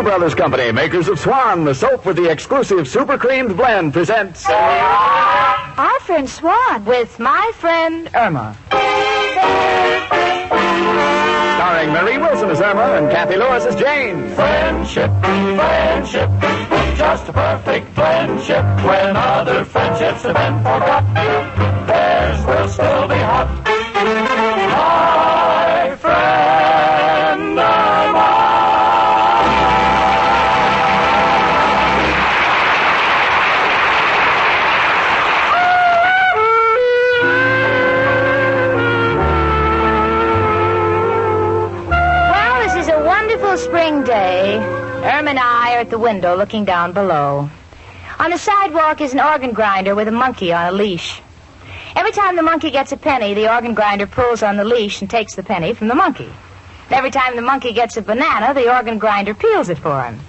Brothers Company, makers of Swan, the soap with the exclusive super creamed blend, presents... Our friend Swan. With my friend Irma. Starring Marie Wilson as Irma and Kathy Lewis as Jane. Friendship, friendship, just a perfect friendship. When other friendships have been forgot, theirs will still be hot. My friend Irma. Spring day, Irma and I are at the window looking down below. On the sidewalk is an organ grinder with a monkey on a leash. Every time the monkey gets a penny, the organ grinder pulls on the leash and takes the penny from the monkey. Every time the monkey gets a banana, the organ grinder peels it for him.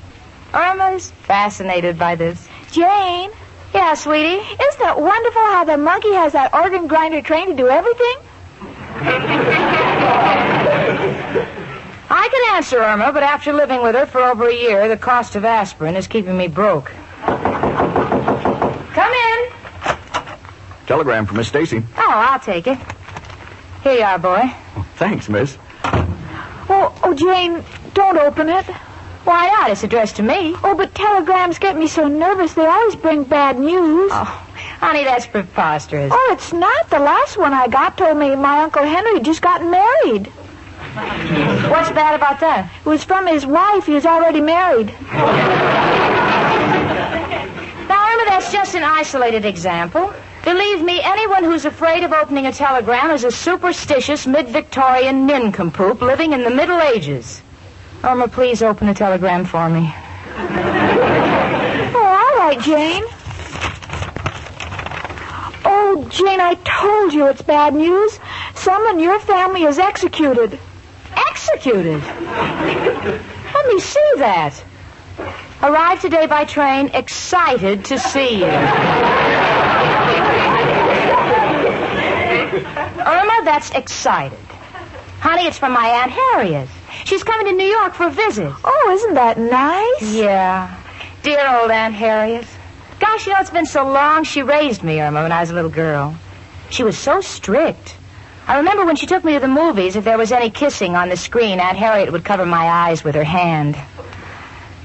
Irma's fascinated by this. Jane? Yeah, sweetie? Isn't it wonderful how the monkey has that organ grinder trained to do everything? I can answer Irma, but after living with her for over a year, the cost of aspirin is keeping me broke. Come in. Telegram from Miss Stacy. Oh, I'll take it. Here you are, boy. Oh, thanks, miss. Oh, Jane, don't open it. Why not? It's addressed to me. Oh, but telegrams get me so nervous. They always bring bad news. Oh, honey, that's preposterous. Oh, it's not. The last one I got told me my Uncle Henry just got married. What's bad about that? It was from his wife. He was already married. Now, Irma, that's just an isolated example. Believe me, anyone who's afraid of opening a telegram is a superstitious mid-Victorian nincompoop living in the Middle Ages. Irma, please open a telegram for me. Oh, all right, Jane. Oh, Jane, I told you it's bad news. Someone in your family is executed. Executed? Let me see that. Arrived today by train, excited to see you. Irma, that's excited. Honey, it's from my Aunt Harriet. She's coming to New York for a visit. Oh, isn't that nice? Yeah. Dear old Aunt Harriet. Gosh, you know, it's been so long. She raised me, Irma, when I was a little girl. She was so strict. I remember when she took me to the movies, if there was any kissing on the screen, Aunt Harriet would cover my eyes with her hand.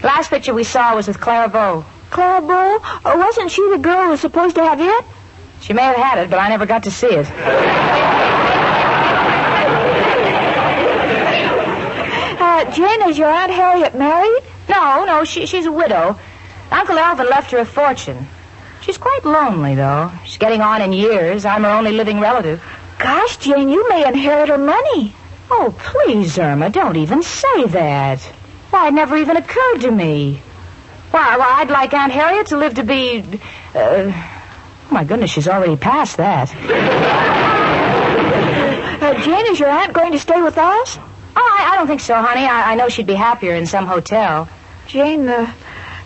The last picture we saw was with Clara Bow. Clara Bow? Wasn't she the girl who was supposed to have it? She may have had it, but I never got to see it. Jane, is your Aunt Harriet married? No, she's a widow. Uncle Alvin left her a fortune. She's quite lonely, though. She's getting on in years. I'm her only living relative. Gosh, Jane, you may inherit her money. Oh, please, Irma, don't even say that. Why, it never even occurred to me. Why, I'd like Aunt Harriet to live to be... Oh, my goodness, she's already past that. Jane, is your aunt going to stay with us? Oh, I don't think so, honey. I know she'd be happier in some hotel. Jane, the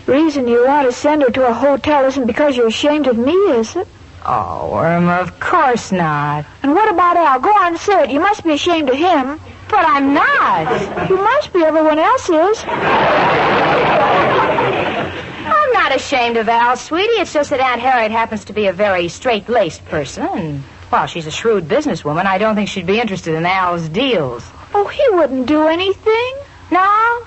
reason you want to send her to a hotel isn't because you're ashamed of me, is it? Oh, Irma, of course not. And what about Al? Go on, say it. You must be ashamed of him. But I'm not. You must be. Everyone else is. I'm not ashamed of Al, sweetie. It's just that Aunt Harriet happens to be a very straight-laced person. And, well, she's a shrewd businesswoman. I don't think she'd be interested in Al's deals. Oh, he wouldn't do anything. No.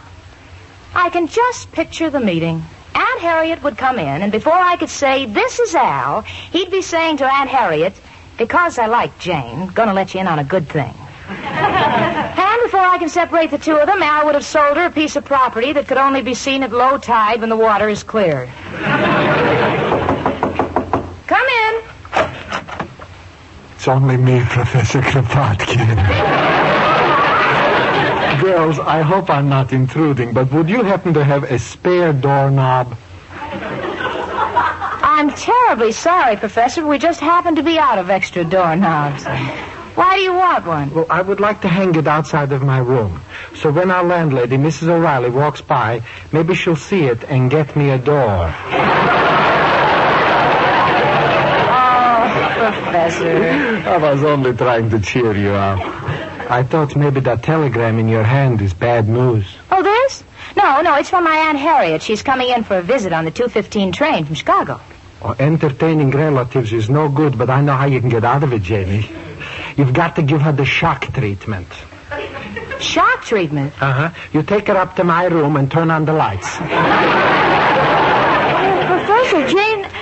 I can just picture the meeting. Aunt Harriet would come in, and before I could say, "This is Al," he'd be saying to Aunt Harriet, "Because I like Jane, gonna let you in on a good thing." And before I can separate the two of them, Al would have sold her a piece of property that could only be seen at low tide when the water is clear. Come in. It's only me, Professor Kropotkin. Girls, I hope I'm not intruding, but would you happen to have a spare doorknob? I'm terribly sorry, Professor. We just happen to be out of extra doorknobs. Why do you want one? Well, I would like to hang it outside of my room. So when our landlady, Mrs. O'Reilly, walks by, maybe she'll see it and get me a door. Oh, Professor. I was only trying to cheer you up. I thought maybe that telegram in your hand is bad news. Oh, this? No, it's from my Aunt Harriet. She's coming in for a visit on the 2:15 train from Chicago. Oh, entertaining relatives is no good, but I know how you can get out of it, Janie. You've got to give her the shock treatment. Shock treatment? Uh-huh. You take her up to my room and turn on the lights. Professor,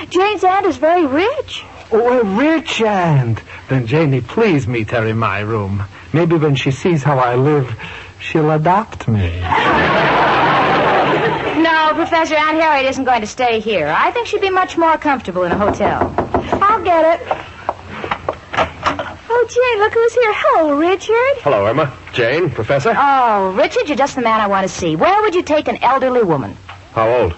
Jane's aunt is very rich. Oh, a rich aunt. Then, Janie, please meet her in my room. Maybe when she sees how I live, she'll adopt me. No, Professor, Aunt Harriet isn't going to stay here. I think she'd be much more comfortable in a hotel. I'll get it. Oh, Jane, look who's here. Hello, Richard. Hello, Irma. Jane, Professor. Oh, Richard, you're just the man I want to see. Where would you take an elderly woman? How old?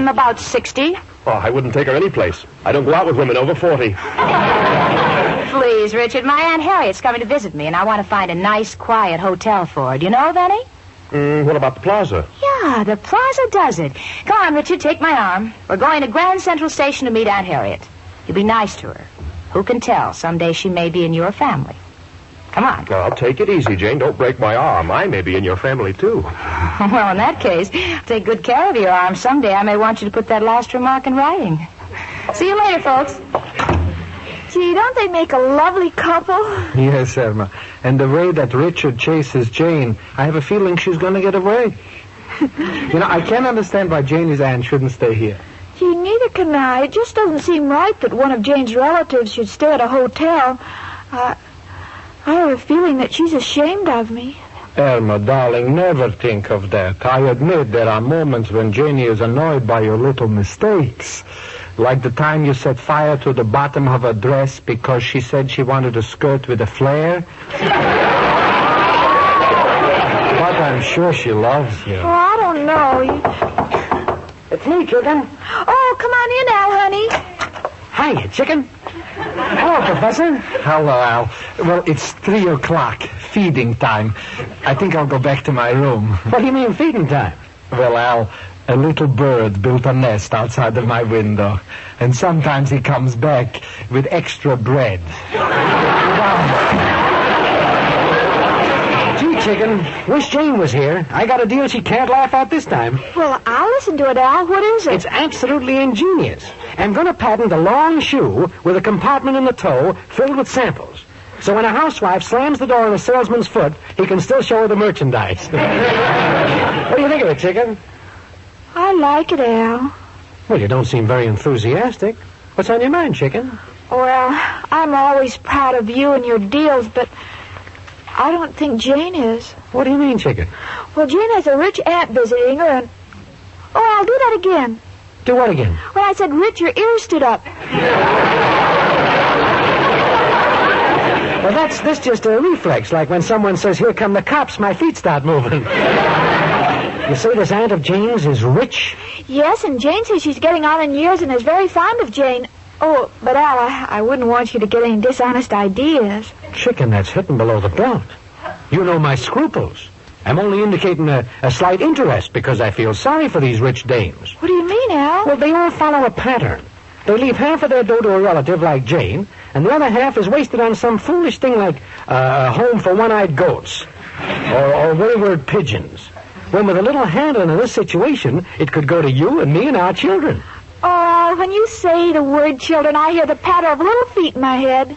About 60. Oh, I wouldn't take her any place. I don't go out with women over 40. Please, Richard, my Aunt Harriet's coming to visit me, and I want to find a nice, quiet hotel for her. Do you know of any? What about the plaza? Yeah, the plaza does it. Come on, Richard, take my arm. We're going to Grand Central Station to meet Aunt Harriet. You be nice to her. Who can tell? Someday she may be in your family. Come on. Now, take it easy, Jane. Don't break my arm. I may be in your family, too. Well, in that case, take good care of your arm. Someday I may want you to put that last remark in writing. See you later, folks. Gee, don't they make a lovely couple? Yes, Irma. And the way that Richard chases Jane, I have a feeling she's going to get away. I can't understand why Janie's aunt shouldn't stay here. Gee, neither can I. It just doesn't seem right that one of Jane's relatives should stay at a hotel. I have a feeling that she's ashamed of me. Irma, darling, never think of that. I admit there are moments when Janie is annoyed by your little mistakes. Like the time you set fire to the bottom of her dress because she said she wanted a skirt with a flare. But I'm sure she loves you. Oh, I don't know. It's me, chicken. Oh, come on in, Al, honey. Hiya, chicken. Hello, Professor. Hello, Al. Well, it's 3 o'clock, feeding time. I think I'll go back to my room. What do you mean feeding time? Well, Al, a little bird built a nest outside of my window, and sometimes he comes back with extra bread. Gee, chicken, wish Jane was here. I got a deal she can't laugh at this time. Well, I'll listen to it, Al. What is it? It's absolutely ingenious. I'm going to patent a long shoe with a compartment in the toe filled with samples. So when a housewife slams the door on a salesman's foot, he can still show her the merchandise. What do you think of it, chicken? I like it, Al. Well, you don't seem very enthusiastic. What's on your mind, chicken? Well, I'm always proud of you and your deals, but I don't think Jane is. What do you mean, chicken? Well, Jane has a rich aunt visiting her, and... Oh, I'll do that again. Do what again? When I said rich, your ears stood up. Well, that's just a reflex, like when someone says, "Here come the cops," my feet start moving. You say this aunt of Jane's is rich? Yes, and Jane says she's getting on in years and is very fond of Jane. Oh, but Al, I wouldn't want you to get any dishonest ideas. Chicken, that's hitting below the belt. You know my scruples. I'm only indicating a slight interest because I feel sorry for these rich dames. What do you mean, Al? Well, they all follow a pattern. They leave half of their dough to a relative like Jane, and the other half is wasted on some foolish thing like a home for one-eyed goats or wayward pigeons. When with a little handling in this situation, it could go to you and me and our children. Oh, when you say the word children, I hear the patter of little feet in my head.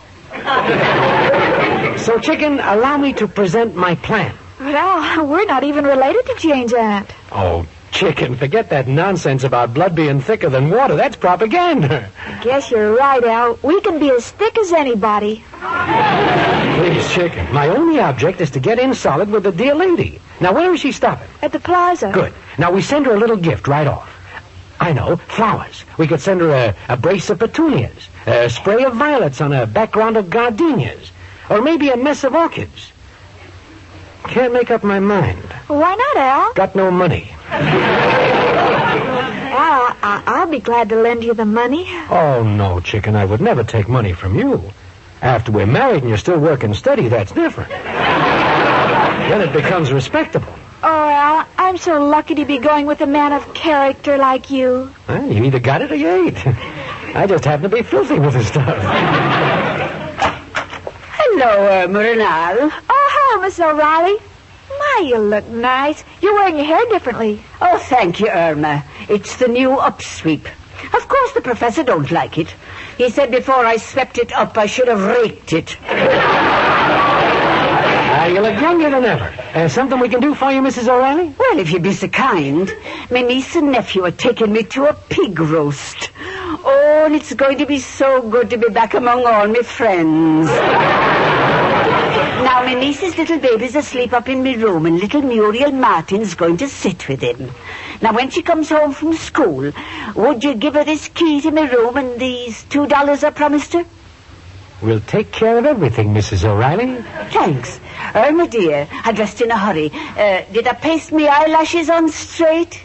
So, chicken, allow me to present my plan. Well, we're not even related to Jane's aunt. Oh, chicken, forget that nonsense about blood being thicker than water. That's propaganda. I guess you're right, Al. We can be as thick as anybody. Please, chicken, my only object is to get in solid with the dear lady. Now, where is she stopping? At the plaza. Good. Now, we send her a little gift right off. I know, flowers. We could send her a brace of petunias, a spray of violets on a background of gardenias, or maybe a mess of orchids. Can't make up my mind. Why not, Al? Got no money. Al, I'll be glad to lend you the money. Oh, no, chicken, I would never take money from you. After we're married and you're still working steady, that's different. Then it becomes respectable. Oh, Al, I'm so lucky to be going with a man of character like you. Well, you either got it or you ain't. I just happen to be filthy with this stuff. Hello, Irma and Al. Oh, hello, Miss O'Reilly. My, My, you look nice. You're wearing your hair differently. Oh, thank you, Irma. It's the new upsweep. Of course the professor don't like it. He said before I swept it up, I should have raked it. You look younger than ever. Something we can do for you, Mrs. O'Reilly? Well, if you'd be so kind. My niece and nephew are taking me to a pig roast. Oh, and it's going to be so good to be back among all my friends. Now, my niece's little baby's asleep up in my room, and little Muriel Martin's going to sit with him. Now, when she comes home from school, would you give her this key to my room and these $2 I promised her? We'll take care of everything, Mrs. O'Reilly. Thanks. Irma, dear, I dressed in a hurry. Did I paste my eyelashes on straight?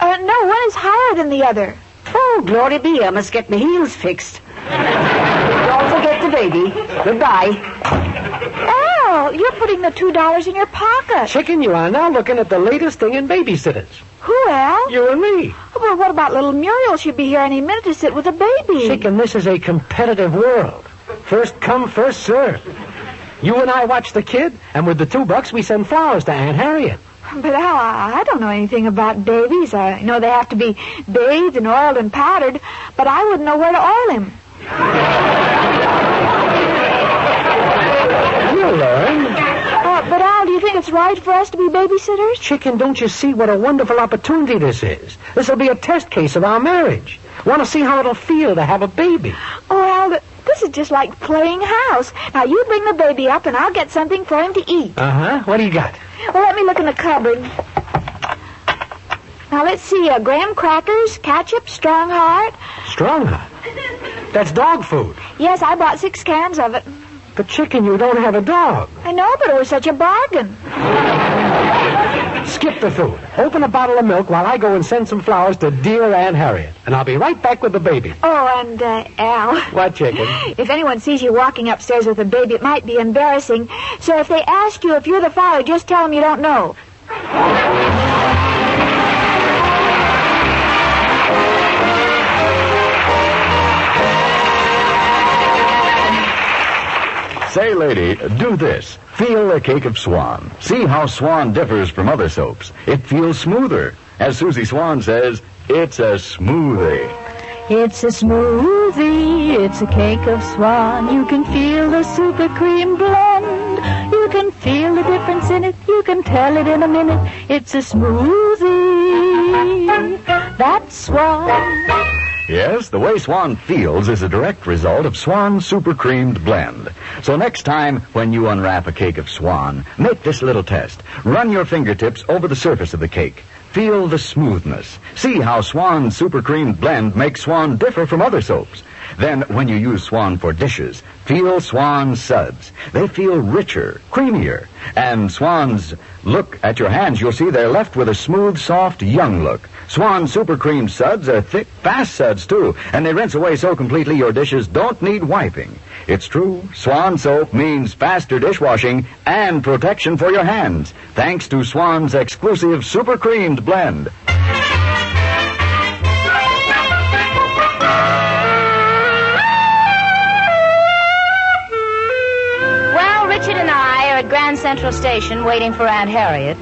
No, one is higher than the other. Oh, glory be, I must get my heels fixed. Don't forget the baby. Goodbye. Al, you're putting the $2 in your pocket. Chicken, you are now looking at the latest thing in babysitters. Who, Al? You and me. Well, what about little Muriel? She'll be here any minute to sit with a baby. Chicken, this is a competitive world. First come, first serve. You and I watch the kid, and with the $2, we send flowers to Aunt Harriet. But, Al, I don't know anything about babies. I know they have to be bathed and oiled and powdered, but I wouldn't know where to oil him. You'll learn. But, Al, do you think it's right for us to be babysitters? Chicken, don't you see what a wonderful opportunity this is? This will be a test case of our marriage. Want to see how it'll feel to have a baby. Oh, Al, this is just like playing house. Now, you bring the baby up, and I'll get something for him to eat. Uh-huh. What do you got? Well, let me look in the cupboard. Now, let's see. Graham crackers, ketchup, Strong Heart. Strong Heart? That's dog food. Yes, I bought 6 cans of it. But, Chicken, you don't have a dog. I know, but it was such a bargain. Skip the food. Open a bottle of milk while I go and send some flowers to dear Aunt Harriet. And I'll be right back with the baby. Oh, and, Al. What, Chicken? If anyone sees you walking upstairs with a baby, it might be embarrassing. So if they ask you if you're the father, just tell them you don't know. Say, lady, do this. Feel a cake of Swan. See how Swan differs from other soaps. It feels smoother. As Susie Swan says, it's a smoothie. It's a smoothie, it's a cake of Swan. You can feel the super cream blend. You can feel the difference in it. You can tell it in a minute. It's a smoothie. That's Swan. Yes, the way Swan feels is a direct result of Swan's super creamed blend. So next time when you unwrap a cake of Swan, make this little test. Run your fingertips over the surface of the cake. Feel the smoothness. See how Swan's super creamed blend makes Swan differ from other soaps. Then, when you use Swan for dishes, feel Swan's suds. They feel richer, creamier. And Swan's, look at your hands, you'll see they're left with a smooth, soft, young look. Swan super cream suds are thick, fast suds, too, and they rinse away so completely your dishes don't need wiping. It's true, Swan soap means faster dishwashing and protection for your hands, thanks to Swan's exclusive super creamed blend. Richard and I are at Grand Central Station waiting for Aunt Harriet.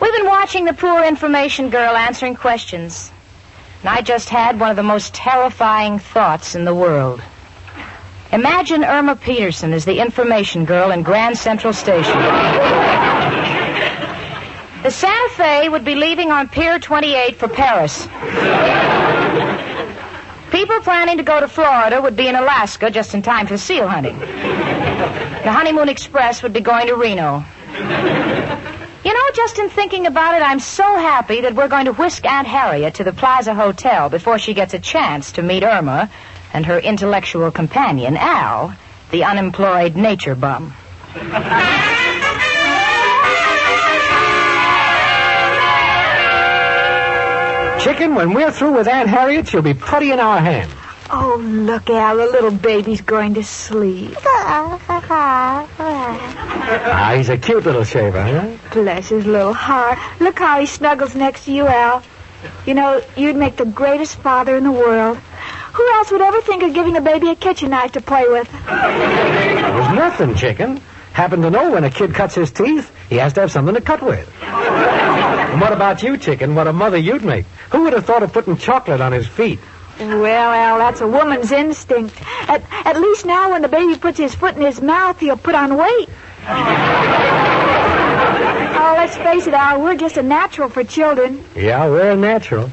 We've been watching the poor information girl answering questions. And I just had one of the most terrifying thoughts in the world. Imagine Irma Peterson as the information girl in Grand Central Station. The Santa Fe would be leaving on Pier 28 for Paris. People planning to go to Florida would be in Alaska just in time for seal hunting. The Honeymoon Express would be going to Reno. You know, just in thinking about it, I'm so happy that we're going to whisk Aunt Harriet to the Plaza Hotel before she gets a chance to meet Irma and her intellectual companion, Al, the unemployed nature bum. Chicken, when we're through with Aunt Harriet, she'll be putty in our hand. Oh, look, Al, the little baby's going to sleep. He's a cute little shaver, huh? Bless his little heart. Look how he snuggles next to you, Al. You know, you'd make the greatest father in the world. Who else would ever think of giving a baby a kitchen knife to play with? It was nothing, Chicken. Happen to know when a kid cuts his teeth, he has to have something to cut with. And what about you, Chicken? What a mother you'd make. Who would have thought of putting chocolate on his feet? Well, Al, that's a woman's instinct. At least now when the baby puts his foot in his mouth, he'll put on weight. Oh, let's face it, Al, we're just a natural for children. Yeah, we're a natural.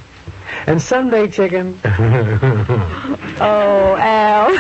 And someday, Chicken... Oh, Al.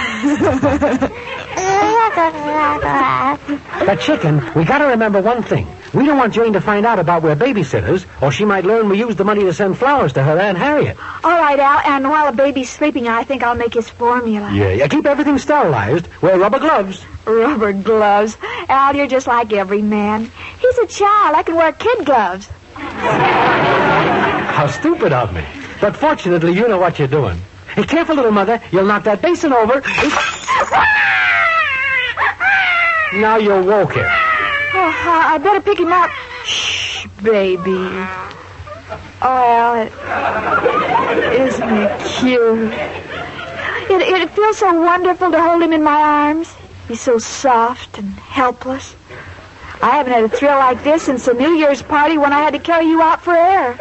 But, Chicken, we got to remember one thing. We don't want Jane to find out about we're babysitters, or she might learn we used the money to send flowers to her Aunt Harriet. All right, Al, and while the baby's sleeping, I think I'll make his formula. Yeah, keep everything sterilized. Wear rubber gloves. Rubber gloves. Al, you're just like every man. He's a child. I can wear kid gloves. How stupid of me. But fortunately, you know what you're doing. Hey, careful, little mother. You'll knock that basin over. Now you woke him. Oh, I better pick him up. Shh, baby. Oh, Al, isn't it cute? It feels so wonderful to hold him in my arms. He's so soft and helpless. I haven't had a thrill like this since the New Year's party when I had to carry you out for air.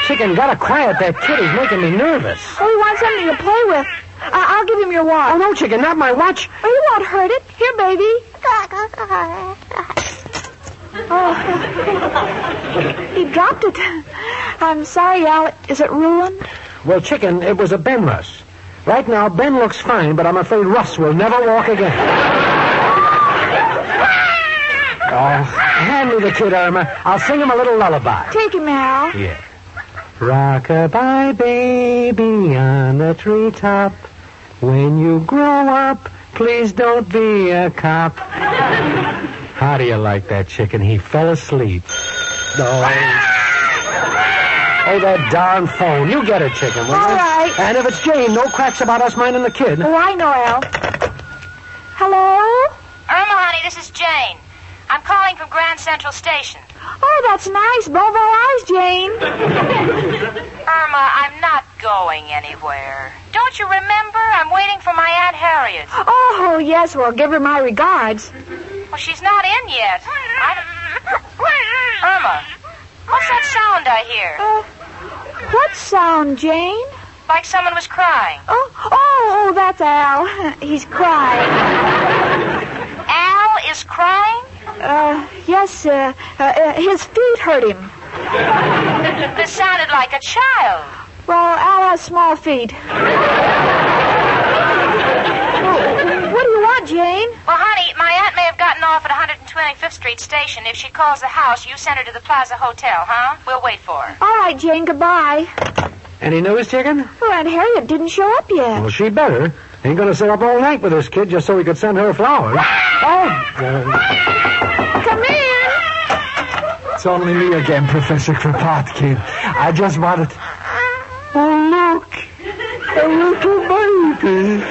Chicken, gotta quiet that kid. He's making me nervous. Oh, he wants something to play with. I'll give him your watch. Oh, no, Chicken, not my watch. Oh, you won't hurt it. Here, baby. Oh, he dropped it. I'm sorry, Al. Is it ruined? Well, Chicken, it was a Ben Russ. Right now, Ben looks fine, but I'm afraid Russ will never walk again. Oh, hand me the kid, Irma. I'll sing him a little lullaby. Take him, Al. Yeah. Rock-a-bye, baby, on the treetop. When you grow up, please don't be a cop. How do you like that, Chicken? He fell asleep. Oh, that darn phone. You get it, Chicken, will you? All right. And if it's Jane, no cracks about us minding the kid. Oh, I know, Al. Hello? Irma, honey, this is Jane. I'm calling from Grand Central Station. Oh, that's nice. Bovo eyes, Jane. Irma, I'm not going anywhere. Don't you remember? I'm waiting for my Aunt Harriet. Oh, yes. Well, give her my regards. Well, she's not in yet. Irma, what's that sound I hear? What sound, Jane? Like someone was crying. Oh, that's Al. He's crying. Al is crying? Yes, his feet hurt him. This sounded like a child. Well, Al has small feet. What do you want, Jane? Well, honey, my aunt may have gotten off at 125th Street Station. If she calls the house, you send her to the Plaza Hotel, huh? We'll wait for her. All right, Jane, goodbye. Any news, Chicken? Well, Aunt Harriet didn't show up yet. Well, she better. Ain't gonna sit up all night with this kid just so we could send her flowers. Come in. It's only me again, Professor Kropotkin. I just wanted... Oh, look. A little baby.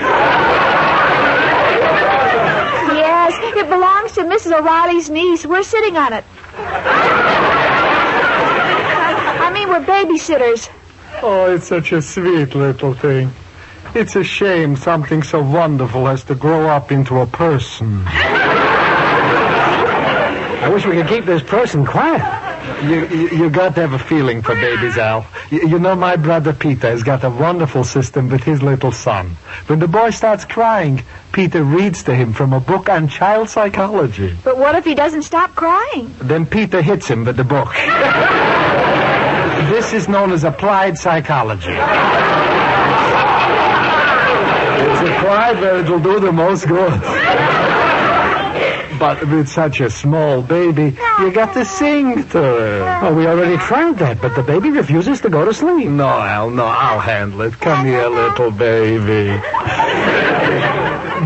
Yes, it belongs to Mrs. O'Reilly's niece. We're sitting on it. I mean, we're babysitters. Oh, it's such a sweet little thing. It's a shame something so wonderful has to grow up into a person. I wish we could keep this person quiet. You got to have a feeling for babies, Al. You know, my brother Peter has got a wonderful system with his little son. When the boy starts crying, Peter reads to him from a book on child psychology. But what if he doesn't stop crying? Then Peter hits him with the book. This is known as applied psychology. It's applied where it'll do the most good. But with such a small baby, you got to sing to her. Oh, we already tried that, but the baby refuses to go to sleep. No, Al, no, I'll handle it. Come here, little baby.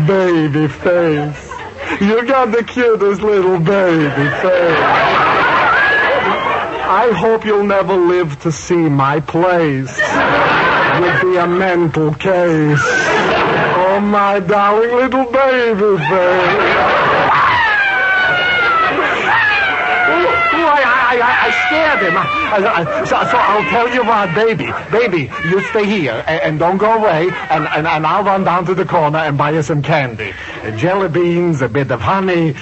Baby face. You got the cutest little baby face. I hope you'll never live to see my place. You'd be a mental case. Oh, my darling little baby face. I scared him. So I'll tell you what, baby. Baby, you stay here and don't go away, and I'll run down to the corner and buy you some candy. Jelly beans, a bit of honey,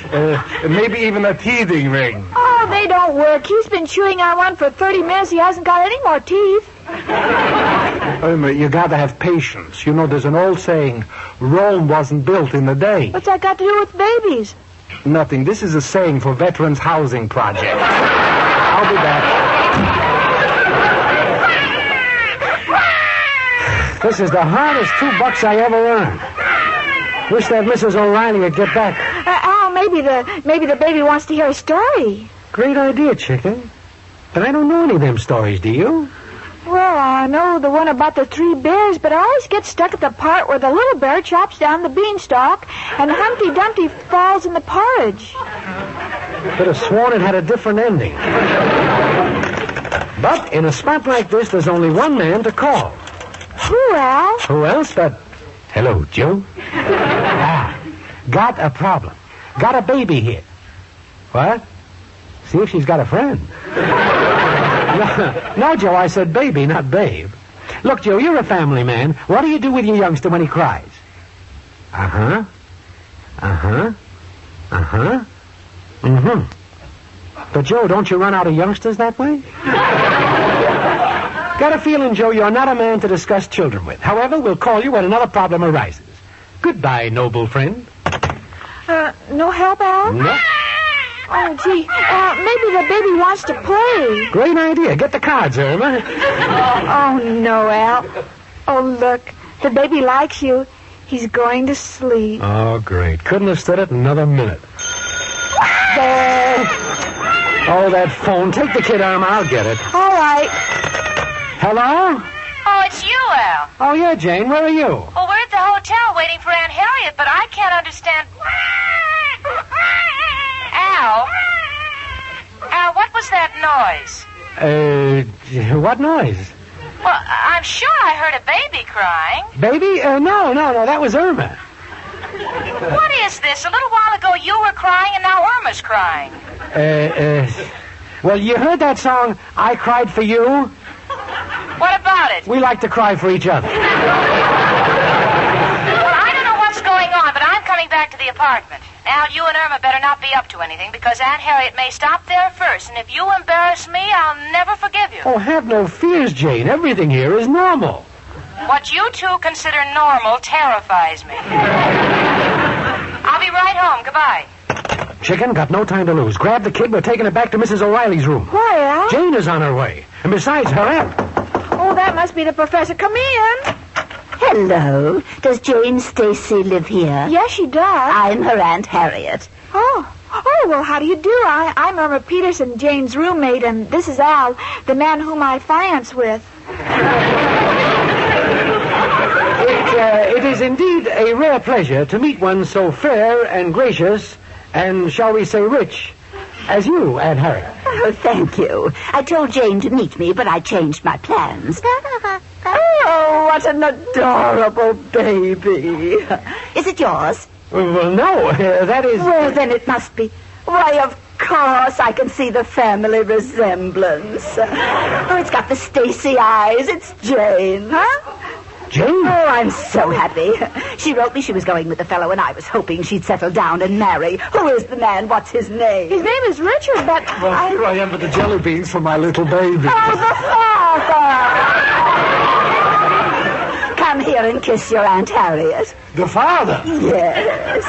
maybe even a teething ring. Oh, they don't work. He's been chewing on one for 30 minutes. He hasn't got any more teeth. Irma, you gotta have patience. You know, there's an old saying, Rome wasn't built in a day. What's that got to do with babies? Nothing. This is a saying for Veterans Housing Project. I'll be back. This is the hardest $2 I ever earned. Wish that Mrs. O'Reilly would get back. Al, maybe the baby wants to hear a story. Great idea, chicken. But I don't know any of them stories, do you? Well, I know the one about the 3 bears, but I always get stuck at the part where the little bear chops down the beanstalk and Humpty Dumpty falls in the porridge. Could have sworn it had a different ending. But in a spot like this, there's only one man to call. Who, Al? Who else but... Hello, Joe. Got a problem. Got a baby here. What? See if she's got a friend. No, Joe, I said baby, not babe. Look, Joe, you're a family man. What do you do with your youngster when he cries? Uh-huh. Uh-huh. Uh-huh. Mm-hmm. But, Joe, don't you run out of youngsters that way? Got a feeling, Joe, you're not a man to discuss children with. However, we'll call you when another problem arises. Goodbye, noble friend. No help, Al? No. Oh, gee. Maybe the baby wants to play. Great idea. Get the cards, Irma. Oh, no, Al. Oh, look. The baby likes you. He's going to sleep. Oh, great. Couldn't have stood it another minute. There. Oh, that phone. Take the kid, Irma. I'll get it. All right. Hello? Oh, it's you, Al. Oh, yeah, Jane. Where are you? Well, we're at the hotel waiting for Aunt Harriet, but I can't understand... Al, what was that noise? What noise? Well, I'm sure I heard a baby crying. Baby? No, that was Irma. What is this? A little while ago you were crying and now Irma's crying. Well, you heard that song, I Cried for You? What about it? We like to cry for each other. Well, I don't know what's going on, but I'm coming back to the apartment. Al, you and Irma better not be up to anything, because Aunt Harriet may stop there first, and if you embarrass me, I'll never forgive you. Oh, have no fears, Jane. Everything here is normal. What you two consider normal terrifies me. I'll be right home. Goodbye. Chicken, got no time to lose. Grab the kid. We're taking it back to Mrs. O'Reilly's room. Why, Al? Jane is on her way. And besides, her aunt. Oh, that must be the professor. Come in. Hello. Does Jane Stacy live here? Yes, she does. I'm her Aunt Harriet. Oh, well, how do you do? I'm Irma Peterson, Jane's roommate, and this is Al, the man whom I finance with. It is indeed a rare pleasure to meet one so fair and gracious and, shall we say, rich as you, Aunt Harriet. Oh, thank you. I told Jane to meet me, but I changed my plans. Oh, what an adorable baby. Is it yours? Well, no, that is... Well, then it must be. Why, of course, I can see the family resemblance. Oh, it's got the Stacy eyes. It's Jane. Huh? Jane? Oh, I'm so happy. She wrote me she was going with the fellow, and I was hoping she'd settle down and marry. Who is the man? What's his name? His name is Richard, but... Well, here I am with the jelly beans for my little baby. Oh, the father! Come here and kiss your Aunt Harriet. The father? Yes.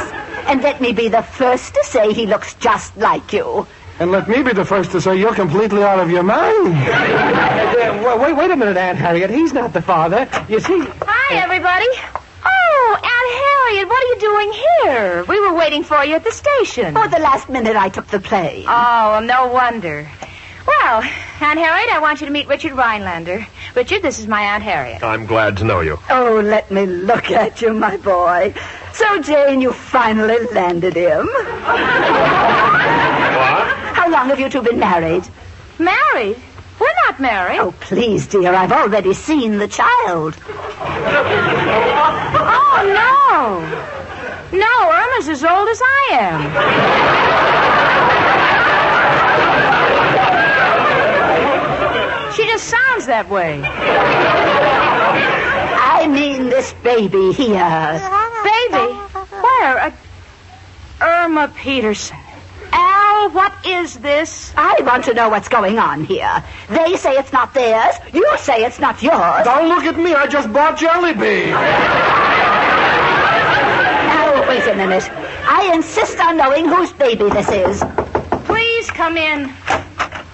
And let me be the first to say he looks just like you. And let me be the first to say you're completely out of your mind. Wait a minute, Aunt Harriet. He's not the father. You see... Hi, everybody. Oh, Aunt Harriet, what are you doing here? We were waiting for you at the station. Oh, the last minute I took the plane. Oh, no wonder. Well, Aunt Harriet, I want you to meet Richard Rhinelander. Richard, this is my Aunt Harriet. I'm glad to know you. Oh, let me look at you, my boy. So, Jane, you finally landed him. What? How long have you two been married? Married? We're not married. Oh, please, dear, I've already seen the child. Oh, no. No, Irma's as old as I am. just sounds that way. I mean this baby here. Baby? Where? Irma Peterson. Al, what is this? I want to know what's going on here. They say it's not theirs. You say it's not yours. Don't look at me. I just bought Jellybean. Now, wait a minute. I insist on knowing whose baby this is. Please come in.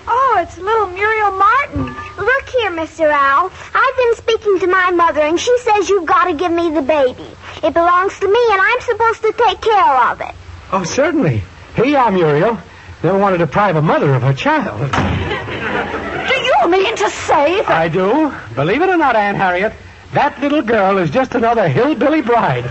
Oh, it's little Muriel Martin. Look here, Mr. Owl. I've been speaking to my mother, and she says you've got to give me the baby. It belongs to me, and I'm supposed to take care of it. Oh, certainly. Here you are, Muriel. Never want to deprive a mother of her child. Do you mean to say that... I do. Believe it or not, Aunt Harriet, that little girl is just another hillbilly bride.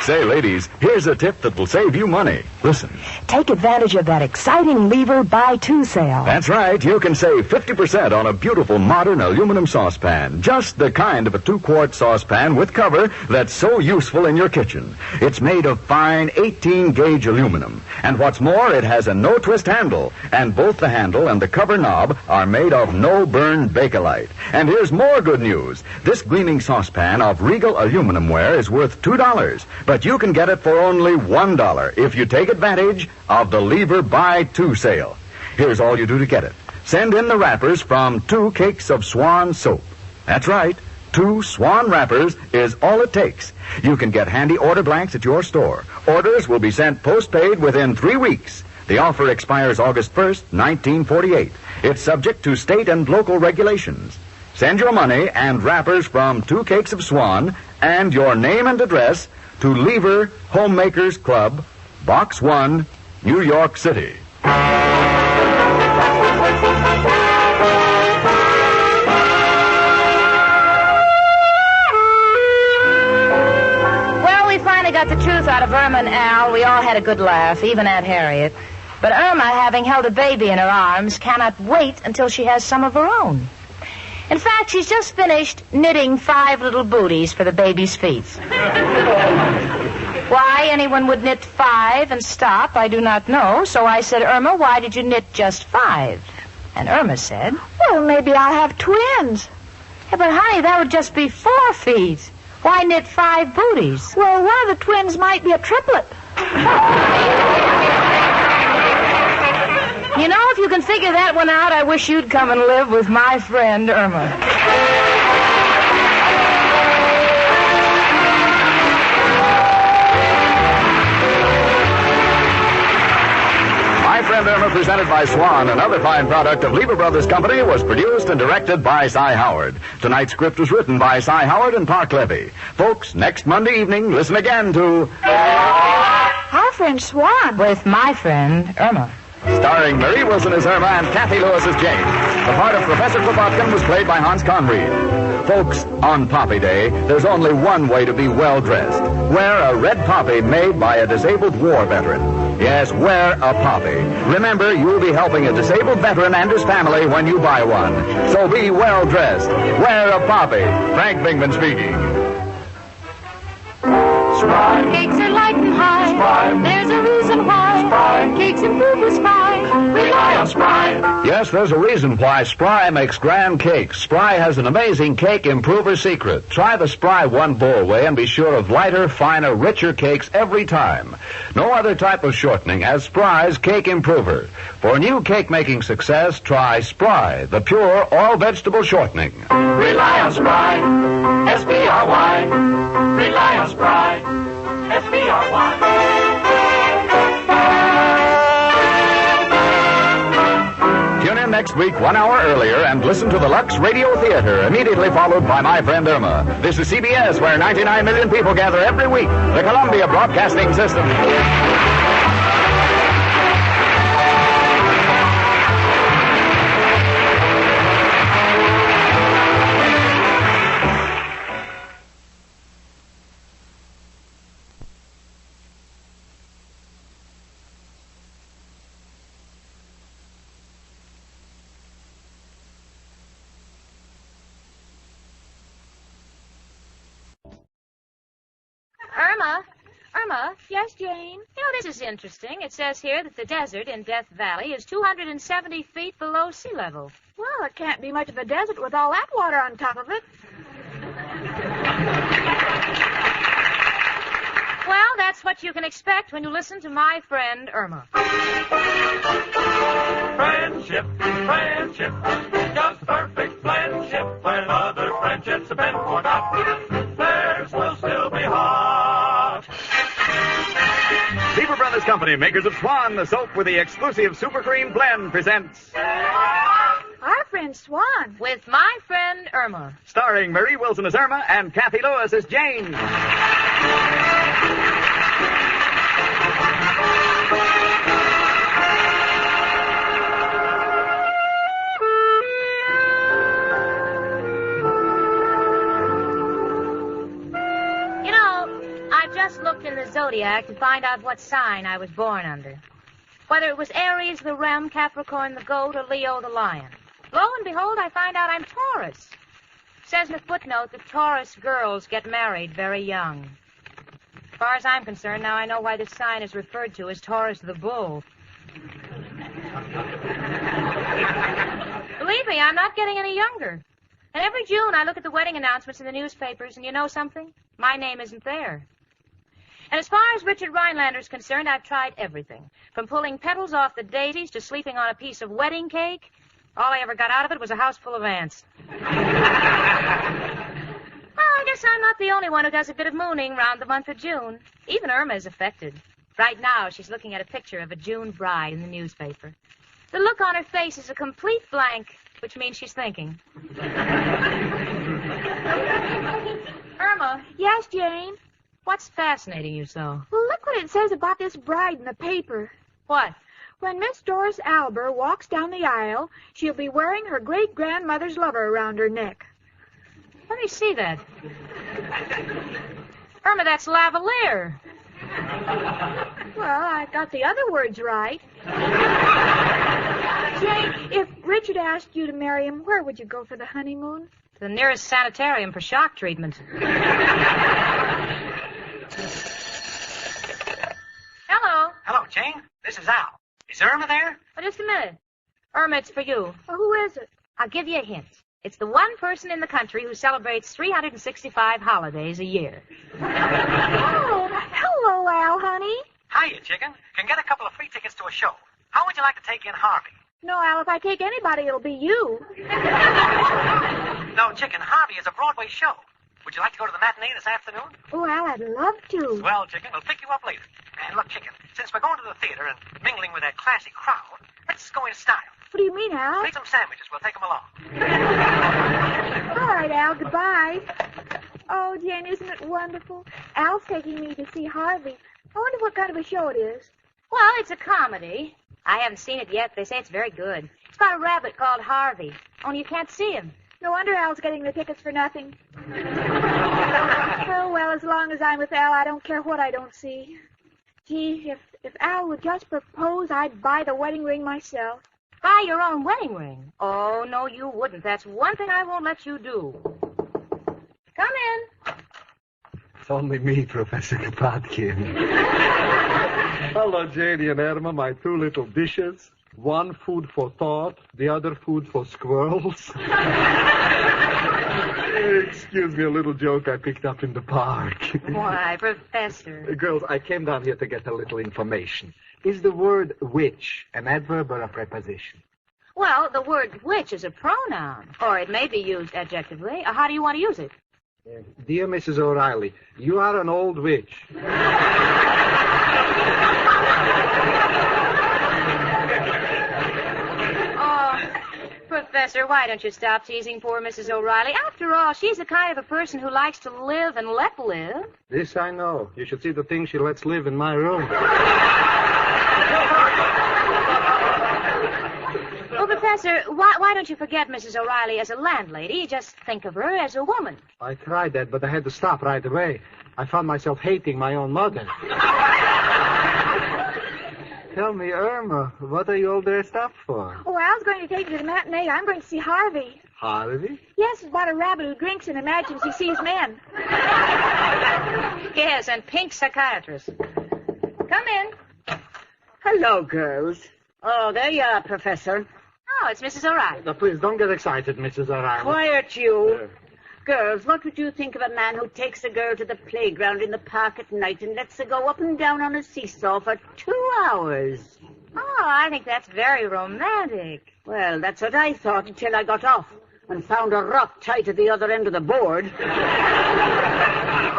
Say, ladies, here's a tip that will save you money. Listen. Take advantage of that exciting Lever Buy Two sale. That's right. You can save 50% on a beautiful modern aluminum saucepan. Just the kind of a 2-quart saucepan with cover that's so useful in your kitchen. It's made of fine 18-gauge aluminum. And what's more, it has a no-twist handle. And both the handle and the cover knob are made of no-burn Bakelite. And here's more good news. This gleaming saucepan of Regal aluminum ware is worth $2. But you can get it for only $1 if you take advantage of the Lever Buy Two sale. Here's all you do to get it. Send in the wrappers from 2 cakes of Swan soap. That's right. 2 Swan wrappers is all it takes. You can get handy order blanks at your store. Orders will be sent postpaid within 3 weeks. The offer expires August 1st, 1948. It's subject to state and local regulations. Send your money and wrappers from 2 cakes of Swan and your name and address to Lever Homemakers Club, Box 1, New York City. Well, we finally got the truth out of Irma and Al. We all had a good laugh, even Aunt Harriet. But Irma, having held a baby in her arms, cannot wait until she has some of her own. In fact, she's just finished knitting 5 little booties for the baby's feet. Why anyone would knit 5 and stop, I do not know. So I said, Irma, why did you knit just 5? And Irma said, Well, maybe I'll have twins. yeah, but honey, that would just be 4 feet. Why knit 5 booties? Well, one of the twins might be a triplet. You know, if you can figure that one out, I wish you'd come and live with my friend Irma. My Friend Irma, presented by Swan, another fine product of Lever Brothers Company, was produced and directed by Cy Howard. Tonight's script was written by Cy Howard and Park Levy. Folks, next Monday evening, listen again to Our friend Swan. With my friend Irma. starring Marie Wilson as Irma and Kathy Lewis as Jane. The part of Professor Kropotkin was played by Hans Conried. Folks, on Poppy Day, there's only one way to be well-dressed. Wear a red poppy made by a disabled war veteran. Yes, wear a poppy. Remember, you'll be helping a disabled veteran and his family when you buy one. So be well-dressed. Wear a poppy. Frank Bingman speaking. Spry. Cakes are light and high. Spry. There's a reason why. Spry. Cakes improve with Spry. Rely on Spry. Yes, there's a reason why Spry makes grand cakes. Spry has an amazing cake improver secret. Try the Spry One Bowl Way and be sure of lighter, finer, richer cakes every time. No other type of shortening has Spry's cake improver. For new cake-making success, try Spry, the pure all-vegetable shortening. Rely on Spry. S-P-R-Y. Rely on Spry. S-P-R-Y. Tune in next week 1 hour earlier and listen to the Lux Radio Theater, immediately followed by My Friend Irma. This is CBS, where 99 million people gather every week. The Columbia Broadcasting System. Irma? Irma? Yes, Jane? You know, this is interesting. It says here that the desert in Death Valley is 270 feet below sea level. Well, it can't be much of a desert with all that water on top of it. Well, that's what you can expect when you listen to my friend Irma. Friendship, friendship, just perfect friendship. When other friendships have been forgot, theirs will still be hot. Lever Brothers Company, makers of Swan, the soap with the exclusive Super Cream Blend, presents Our friend Swan. With my friend Irma. starring Marie Wilson as Irma and Kathy Lewis as Jane. You know, I just looked in the zodiac to find out what sign I was born under. Whether it was Aries the ram, Capricorn the goat, or Leo the lion. Lo and behold, I find out I'm Taurus. It says in the footnote that Taurus girls get married very young. As far as I'm concerned, now I know why this sign is referred to as Taurus the bull. Believe me, I'm not getting any younger. And every June I look at the wedding announcements in the newspapers, and you know something? My name isn't there. And as far as Richard Rhinelander's concerned, I've tried everything. From pulling petals off the daisies to sleeping on a piece of wedding cake. All I ever got out of it was a house full of ants. Well, I guess I'm not the only one who does a bit of mooning round the month of June. Even Irma is affected. Right now, she's looking at a picture of a June bride in the newspaper. The look on her face is a complete blank, which means she's thinking. Irma? Yes, Jane? What's fascinating you so? Well, look what it says about this bride in the paper. What? When Miss Doris Albert walks down the aisle, she'll be wearing her great-grandmother's lover around her neck. Let me see that. Irma, that's lavalier. Well, I got the other words right. Jane, if Richard asked you to marry him, where would you go for the honeymoon? To the nearest sanitarium for shock treatment. Hello. Hello, Jane. This is Al. Is Irma there? Oh, just a minute. Irma, it's for you. Well, who is it? I'll give you a hint. It's the one person in the country who celebrates 365 holidays a year. Oh, hello, Al, honey. Hiya, chicken. Can get a couple of free tickets to a show. How would you like to take in Harvey? No, Al, if I take anybody, it'll be you. No, chicken. Harvey is a Broadway show. Would you like to go to the matinee this afternoon? Oh, Al, I'd love to. Well, chicken, we'll pick you up later. And look, chicken, since we're going to the theater and mingling with that classy crowd, let's go in style. What do you mean, Al? Make some sandwiches. We'll take them along. All right, Al, goodbye. Oh, Jane, isn't it wonderful? Al's taking me to see Harvey. I wonder what kind of a show it is. Well, it's a comedy. I haven't seen it yet. They say it's very good. It's about a rabbit called Harvey. Only you can't see him. No wonder Al's getting the tickets for nothing. Oh, well, as long as I'm with Al, I don't care what I don't see. Gee, if Al would just propose, I'd buy the wedding ring myself. Buy your own wedding ring? Oh, no, you wouldn't. That's one thing I won't let you do. Come in. It's only me, Professor Kropotkin. Hello, Janie and Irma, my two little dishes. One food for thought, the other food for squirrels. Excuse me, a little joke I picked up in the park. Why, Professor? Girls, I came down here to get a little information. Is the word which an adverb or a preposition? Well, the word which is a pronoun, or it may be used adjectively. How do you want to use it? Dear Mrs. O'Reilly, you are an old witch. Professor, why don't you stop teasing poor Mrs. O'Reilly? After all, she's the kind of a person who likes to live and let live. This I know. You should see the things she lets live in my room. Well, Professor, why don't you forget Mrs. O'Reilly as a landlady? Just think of her as a woman. I tried that, but I had to stop right away. I found myself hating my own mother. Tell me, Irma, what are you all dressed up for? Oh, Al's going to take me to the matinee. I'm going to see Harvey. Harvey? Yes, it's about a rabbit who drinks and imagines he sees men. Yes, and pink psychiatrist. Come in. Hello, girls. Oh, there you are, Professor. Oh, it's Mrs. O'Reilly. Now, please don't get excited, Mrs. O'Reilly. Quiet, you. Girls, what would you think of a man who takes a girl to the playground in the park at night and lets her go up and down on a seesaw for 2 hours? Oh, I think that's very romantic. Well, that's what I thought until I got off and found a rock tight at the other end of the board.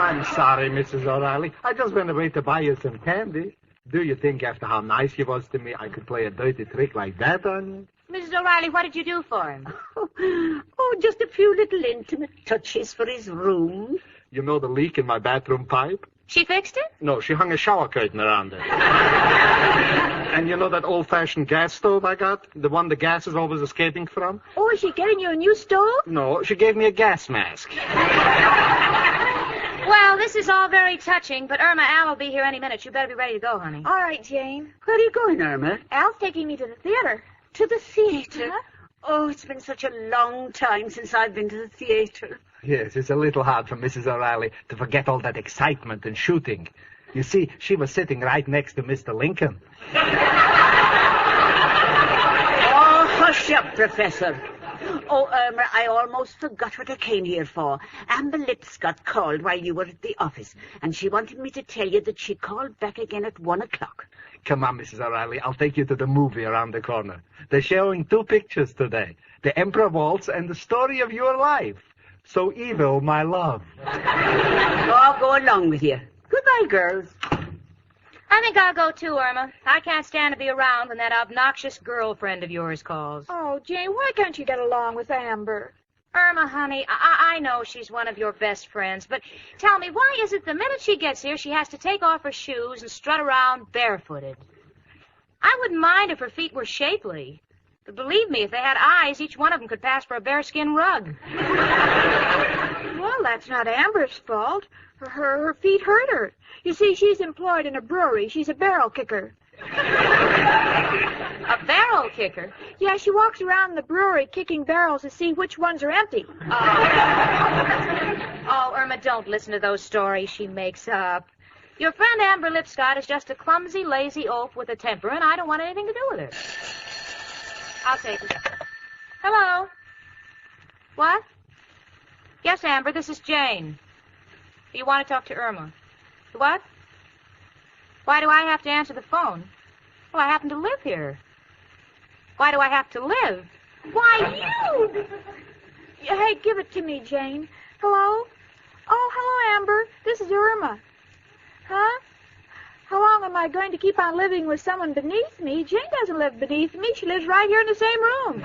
I'm sorry, Mrs. O'Reilly. I just went away to buy you some candy. Do you think after how nice you was to me, I could play a dirty trick like that on you? Mrs. O'Reilly, what did you do for him? Oh, just a few little intimate touches for his room. You know the leak in my bathroom pipe? She fixed it? No, she hung a shower curtain around it. And you know that old-fashioned gas stove I got? The one the gas is always escaping from? Oh, is she getting you a new stove? No, she gave me a gas mask. Well, this is all very touching, but Irma, Al will be here any minute. You better be ready to go, honey. All right, Jane. Where are you going, Irma? Al's taking me to the theater. To the theater? Huh? Oh, it's been such a long time since I've been to the theater. Yes, it's a little hard for Mrs. O'Reilly to forget all that excitement and shooting. You see, she was sitting right next to Mr. Lincoln. Oh, hush up, Professor. Oh, Irma, I almost forgot what I came here for. Amber Lipscott called while you were at the office, and she wanted me to tell you that she called back again at 1 o'clock. Come on, Mrs. O'Reilly, I'll take you to the movie around the corner. They're showing 2 pictures today. The Emperor Waltz and the story of your life. So evil, my love. I'll go along with you. Goodbye, girls. I think I'll go too, Irma. I can't stand to be around when that obnoxious girlfriend of yours calls. Oh, Jane, why can't you get along with Amber? Irma, honey, I know she's one of your best friends, but tell me, why is it the minute she gets here, she has to take off her shoes and strut around barefooted? I wouldn't mind if her feet were shapely. But believe me, if they had eyes, each one of them could pass for a bearskin rug. Well, that's not Amber's fault. Her feet hurt her. You see, she's employed in a brewery. She's a barrel kicker. A barrel kicker? Yeah, she walks around the brewery kicking barrels to see which ones are empty. Oh, Irma, don't listen to those stories she makes up. Your friend Amber Lipscott is just a clumsy, lazy oaf with a temper, and I don't want anything to do with her. I'll take it. Hello? What? Yes, Amber, this is Jane. You want to talk to Irma. What? Why do I have to answer the phone? Well, I happen to live here. Why do I have to live? Why, you! Hey, give it to me, Jane. Hello? Oh, hello, Amber. This is Irma. Huh? How long am I going to keep on living with someone beneath me? Jane doesn't live beneath me. She lives right here in the same room.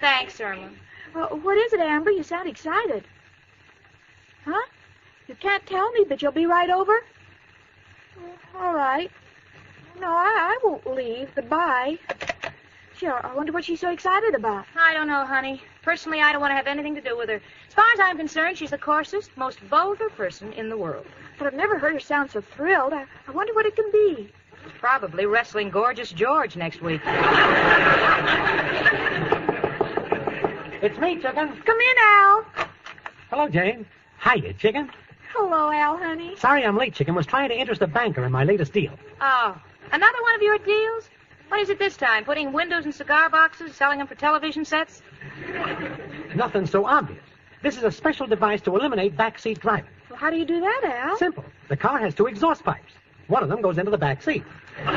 Thanks, Irma. What is it, Amber? You sound excited. Huh? You can't tell me, but you'll be right over? All right. No, I won't leave. Goodbye. Sure, I wonder what she's so excited about. I don't know, honey. Personally, I don't want to have anything to do with her. As far as I'm concerned, she's the coarsest, most vulgar person in the world. But I've never heard her sound so thrilled. I wonder what it can be. Probably wrestling Gorgeous George next week. It's me, Chicken. Come in, Al. Hello, Jane. Hiya, Chicken. Hello, Al, honey. Sorry I'm late, Chicken. Was trying to interest a banker in my latest deal. Oh, another one of your deals? What is it this time? Putting windows in cigar boxes, selling them for television sets? Nothing so obvious. This is a special device to eliminate backseat driving. Well, how do you do that, Al? Simple. The car has 2 exhaust pipes. One of them goes into the back seat. I'll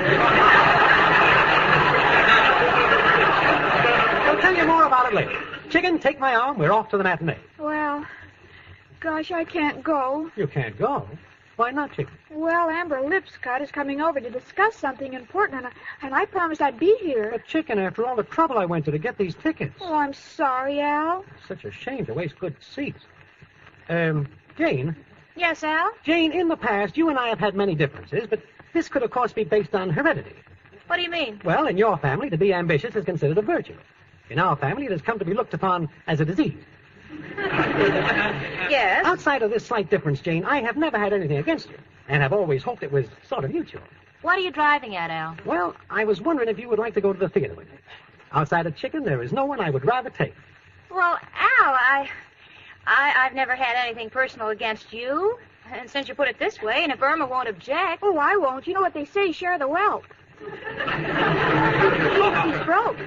tell you more about it later. Chicken, take my arm. We're off to the matinee. Well, gosh, I can't go. You can't go? Why not, Chicken? Well, Amber Lipscott is coming over to discuss something important, and I promised I'd be here. But, Chicken, after all the trouble I went to get these tickets. Oh, I'm sorry, Al. Such a shame to waste good seats. Jane? Yes, Al? Jane, in the past, you and I have had many differences, but this could, of course, be based on heredity. What do you mean? Well, in your family, to be ambitious is considered a virtue. In our family, it has come to be looked upon as a disease. Yes? Outside of this slight difference, Jane, I have never had anything against you, and have always hoped it was sort of mutual. What are you driving at, Al? Well, I was wondering if you would like to go to the theater with me. Outside of Chicken, there is no one I would rather take. Well, Al, I've never had anything personal against you. And since you put it this way, and if Irma won't object... Oh, I won't. You know what they say, share the wealth. He's broke.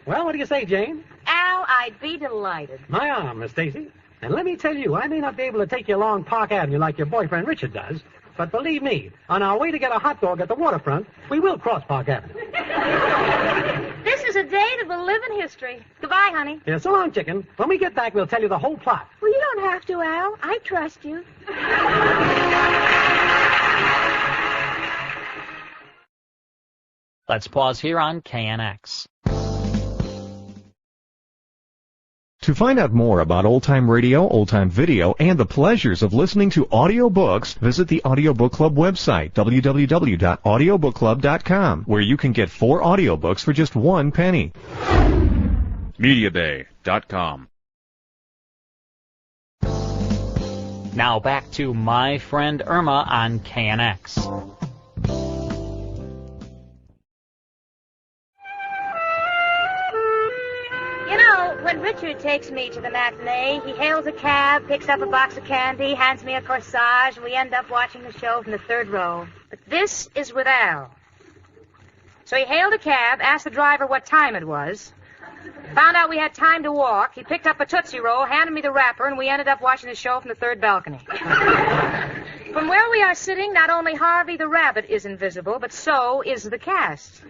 Well, what do you say, Jane? Al, I'd be delighted. My arm, Miss Stacy. And let me tell you, I may not be able to take you along Park Avenue like your boyfriend Richard does, but believe me, on our way to get a hot dog at the waterfront, we will cross Park Avenue. This is a day that will live in history. Goodbye, honey. Yeah, so long, chicken. When we get back, we'll tell you the whole plot. Well, you don't have to, Al. I trust you. Let's pause here on KNX. To find out more about old-time radio, old-time video, and the pleasures of listening to audiobooks, visit the Audiobook Club website, www.audiobookclub.com, where you can get 4 audiobooks for just 1 penny. MediaBay.com. Now back to My Friend Irma on KNX. When Richard takes me to the matinee, he hails a cab, picks up a box of candy, hands me a corsage, and we end up watching the show from the 3rd row. But this is with Al. So he hailed a cab, asked the driver what time it was, found out we had time to walk, he picked up a Tootsie Roll, handed me the wrapper, and we ended up watching the show from the 3rd balcony. From where we are sitting, not only Harvey the rabbit is invisible, but so is the cast.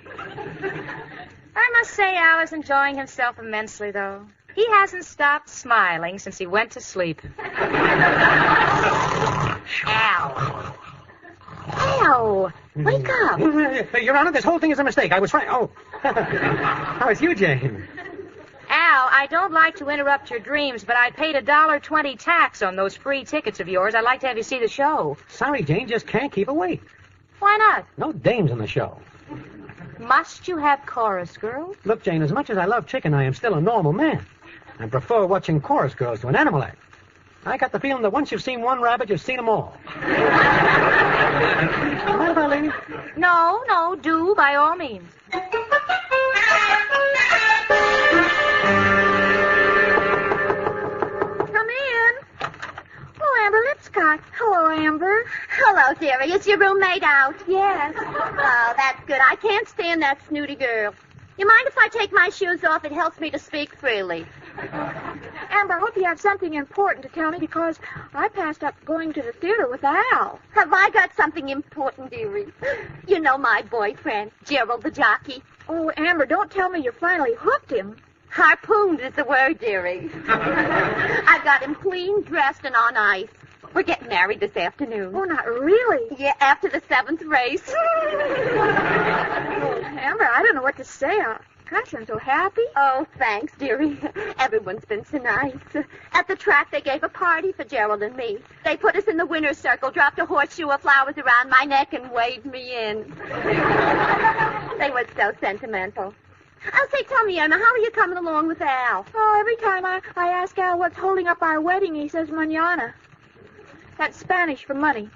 I must say Al is enjoying himself immensely, though. He hasn't stopped smiling since he went to sleep. Al. Al, wake up. Your Honor, this whole thing is a mistake. I was trying... Oh. Oh, it's you, Jane. Al, I don't like to interrupt your dreams, but I paid $1.20 tax on those free tickets of yours. I'd like to have you see the show. Sorry, Jane, just can't keep awake. Why not? No dames in the show. Must you have chorus girls? Look, Jane, as much as I love chicken, I am still a normal man. I prefer watching chorus girls to an animal act. I got the feeling that once you've seen one rabbit, you've seen them all. Mind if I leave? No, do, by all means. Come in. Oh, Amber Lipscott. Hello, Amber. Hello, dearie. Is your roommate out? Yes. Oh, that's good. I can't stand that snooty girl. You mind if I take my shoes off? It helps me to speak freely. Amber, I hope you have something important to tell me because I passed up going to the theater with Al. Have I got something important, dearie? You know my boyfriend, Gerald the jockey. Oh, Amber, don't tell me you finally hooked him. Harpooned is the word, dearie. I've got him clean dressed and on ice. We're getting married this afternoon. Oh, not really? Yeah, after the 7th race. Oh, Amber, I don't know what to say. Gosh, I'm so happy. Oh, thanks, dearie. Everyone's been so nice. At the track, they gave a party for Gerald and me. They put us in the winner's circle, dropped a horseshoe of flowers around my neck, and waved me in. They were so sentimental. Oh, say, tell me, Irma, how are you coming along with Al? Oh, every time I ask Al what's holding up our wedding, he says mañana. That's Spanish for money. You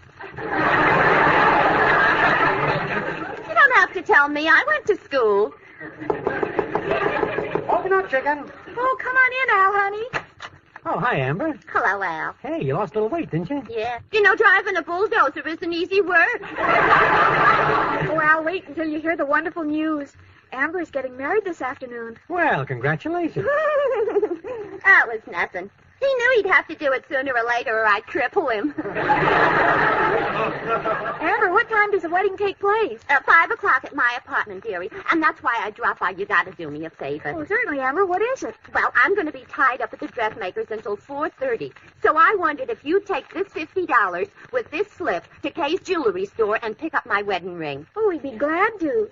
don't have to tell me. I went to school. Open up, chicken. Oh, come on in, Al, honey. Oh, hi, Amber. Hello, Al. Hey, you lost a little weight, didn't you? Yeah. You know, driving a bulldozer isn't easy work. Oh, Al, wait until you hear the wonderful news. Amber is getting married this afternoon. Well, congratulations. That was nothing. He knew he'd have to do it sooner or later or I'd cripple him. Amber, what time does the wedding take place? 5 o'clock at my apartment, dearie. And that's why I dropped by. You gotta do me a favor. Oh, certainly, Amber. What is it? Well, I'm going to be tied up at the dressmaker's until 4:30. So I wondered if you'd take this $50 with this slip to Kay's jewelry store and pick up my wedding ring. Oh, we'd be glad to.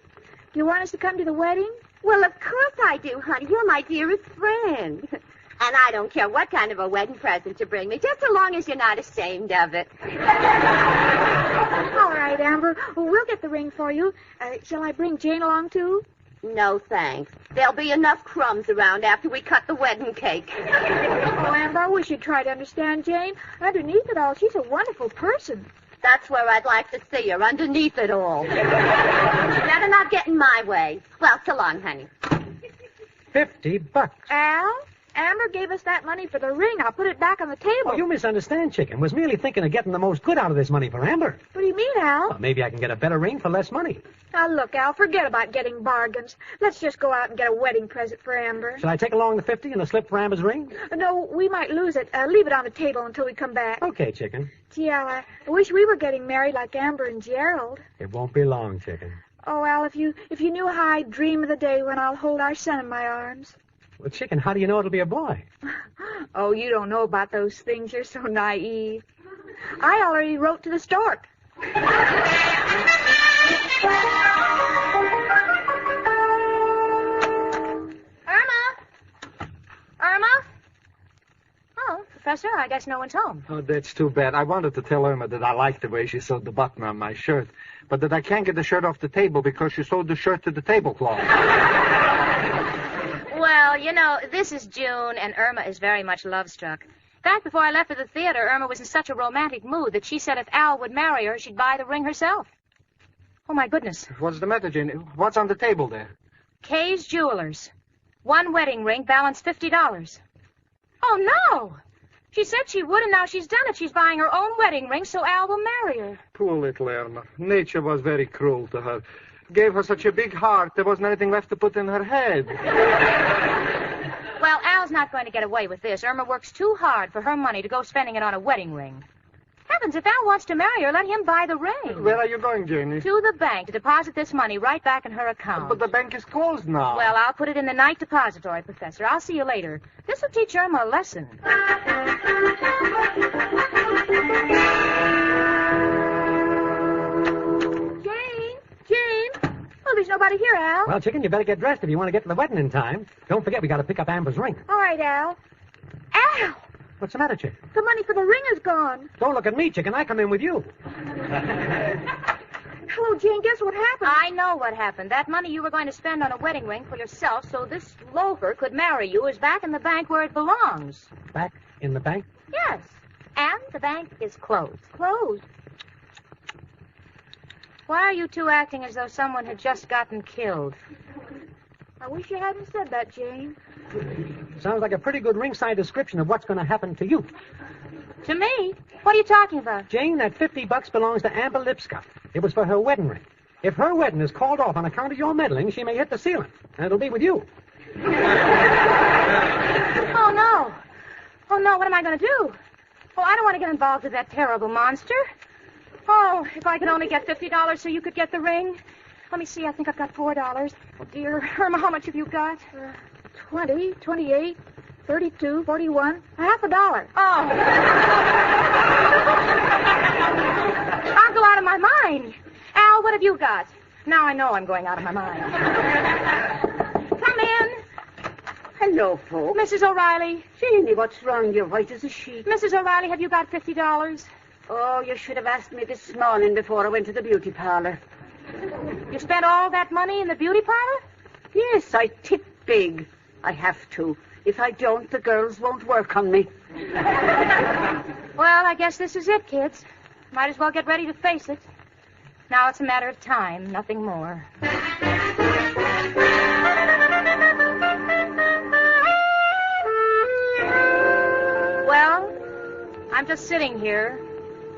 Do you want us to come to the wedding? Well, of course I do, honey. You're my dearest friend. And I don't care what kind of a wedding present you bring me, just so long as you're not ashamed of it. All right, Amber. Well, we'll get the ring for you. Shall I bring Jane along, too? No, thanks. There'll be enough crumbs around after we cut the wedding cake. Oh, Amber, I wish you'd try to understand Jane. Underneath it all, she's a wonderful person. That's where I'd like to see her, underneath it all. You better not get in my way. Well, so long, honey. $50. Al? Amber gave us that money for the ring. I'll put it back on the table. Oh, you misunderstand, chicken. Was merely thinking of getting the most good out of this money for Amber. What do you mean, Al? Well, maybe I can get a better ring for less money. Now, look, Al, forget about getting bargains. Let's just go out and get a wedding present for Amber. Shall I take along the 50 and a slip for Amber's ring? No, we might lose it. Leave it on the table until we come back. Okay, chicken. Gee, Al, I wish we were getting married like Amber and Gerald. It won't be long, chicken. Oh, Al, if you knew how I dream of the day when I'll hold our son in my arms. Well, chicken, how do you know it'll be a boy? Oh, you don't know about those things. You're so naive. I already wrote to the stork. Irma? Oh, Professor, I guess no one's home. Oh, that's too bad. I wanted to tell Irma that I like the way she sewed the button on my shirt, but that I can't get the shirt off the table because she sewed the shirt to the tablecloth. Well, you know, this is June, and Irma is very much love-struck. Back before I left for the theater, Irma was in such a romantic mood that she said if Al would marry her, she'd buy the ring herself. Oh, my goodness. What's the matter, Jane? What's on the table there? Kay's Jewelers. One wedding ring, balance $50. Oh, no! She said she would, and now she's done it. She's buying her own wedding ring, so Al will marry her. Poor little Irma. Nature was very cruel to her. Gave her such a big heart, there wasn't anything left to put in her head. Well, Al's not going to get away with this. Irma works too hard for her money to go spending it on a wedding ring. Heavens, if Al wants to marry her, let him buy the ring. Where are you going, Janie? To the bank to deposit this money right back in her account. But the bank is closed now. Well, I'll put it in the night depository, Professor. I'll see you later. This will teach Irma a lesson. Jane! Oh, there's nobody here, Al. Well, chicken, you better get dressed if you want to get to the wedding in time. Don't forget, we got to pick up Amber's ring. All right, Al. Al! What's the matter, chicken? The money for the ring is gone. Don't look at me, chicken. I come in with you. Hello, Jane. Guess what happened? I know what happened. That money you were going to spend on a wedding ring for yourself so this loafer could marry you is back in the bank where it belongs. Back in the bank? Yes. And the bank is closed. Closed? Why are you two acting as though someone had just gotten killed? I wish you hadn't said that, Jane. Sounds like a pretty good ringside description of what's going to happen to you. To me? What are you talking about? Jane, that $50 belongs to Amber Lipscott. It was for her wedding ring. If her wedding is called off on account of your meddling, she may hit the ceiling, and it'll be with you. Oh, no. Oh, no, what am I going to do? Oh, I don't want to get involved with that terrible monster. Oh, if I could only get $50 so you could get the ring. Let me see, I think I've got $4. Oh, dear. Irma, how much have you got? 20, 28, 32, 41, half a dollar. Oh. I'll go out of my mind. Al, what have you got? Now I know I'm going out of my mind. Come in. Hello, folks. Mrs. O'Reilly. Janie, what's wrong? You're white as a sheet. Mrs. O'Reilly, have you got $50? Oh, you should have asked me this morning before I went to the beauty parlor. You spent all that money in the beauty parlor? Yes, I tip big. I have to. If I don't, the girls won't work on me. Well, I guess this is it, kids. Might as well get ready to face it. Now it's a matter of time, nothing more. Well, I'm just sitting here,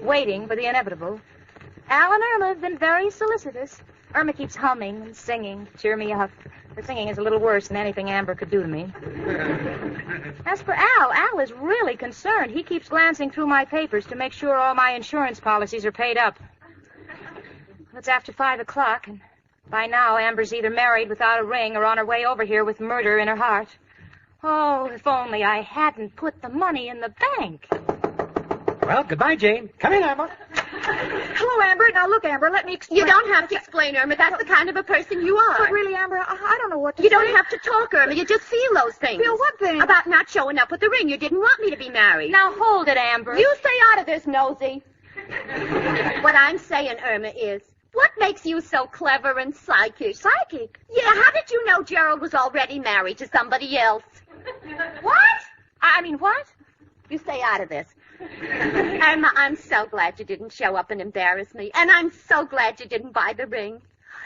waiting for the inevitable. Al and Irma have been very solicitous. Irma keeps humming and singing to cheer me up. Her singing is a little worse than anything Amber could do to me. As for Al is really concerned. He keeps glancing through my papers to make sure all my insurance policies are paid up. It's after 5 o'clock, and by now Amber's either married without a ring or on her way over here with murder in her heart. Oh, if only I hadn't put the money in the bank. Well, goodbye, Jane. Come in, Amber. Hello, Amber. Now, look, Amber, let me explain. You don't have to explain, Irma. That's the kind of a person you are. But really, Amber, I don't know what to You say. don't have to talk, Irma. You just feel those things. Feel what thing? About not showing up with the ring. You didn't want me to be married. Now, hold it, Amber. You stay out of this, nosy. What I'm saying, Irma, is what makes you so clever and psychic? Psychic? Yeah, how did you know Gerald was already married to somebody else? What? I mean, what? You stay out of this. Irma, I'm so glad you didn't show up and embarrass me. And I'm so glad you didn't buy the ring.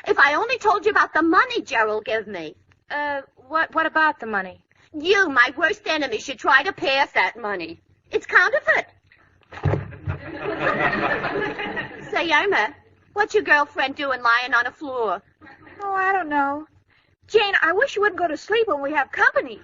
If I only told you about the money Gerald gave me. What about the money? You, my worst enemy, should try to pass that money. It's counterfeit. Say, Irma, what's your girlfriend doing lying on the floor? Oh, I don't know. Jane, I wish you wouldn't go to sleep when we have company.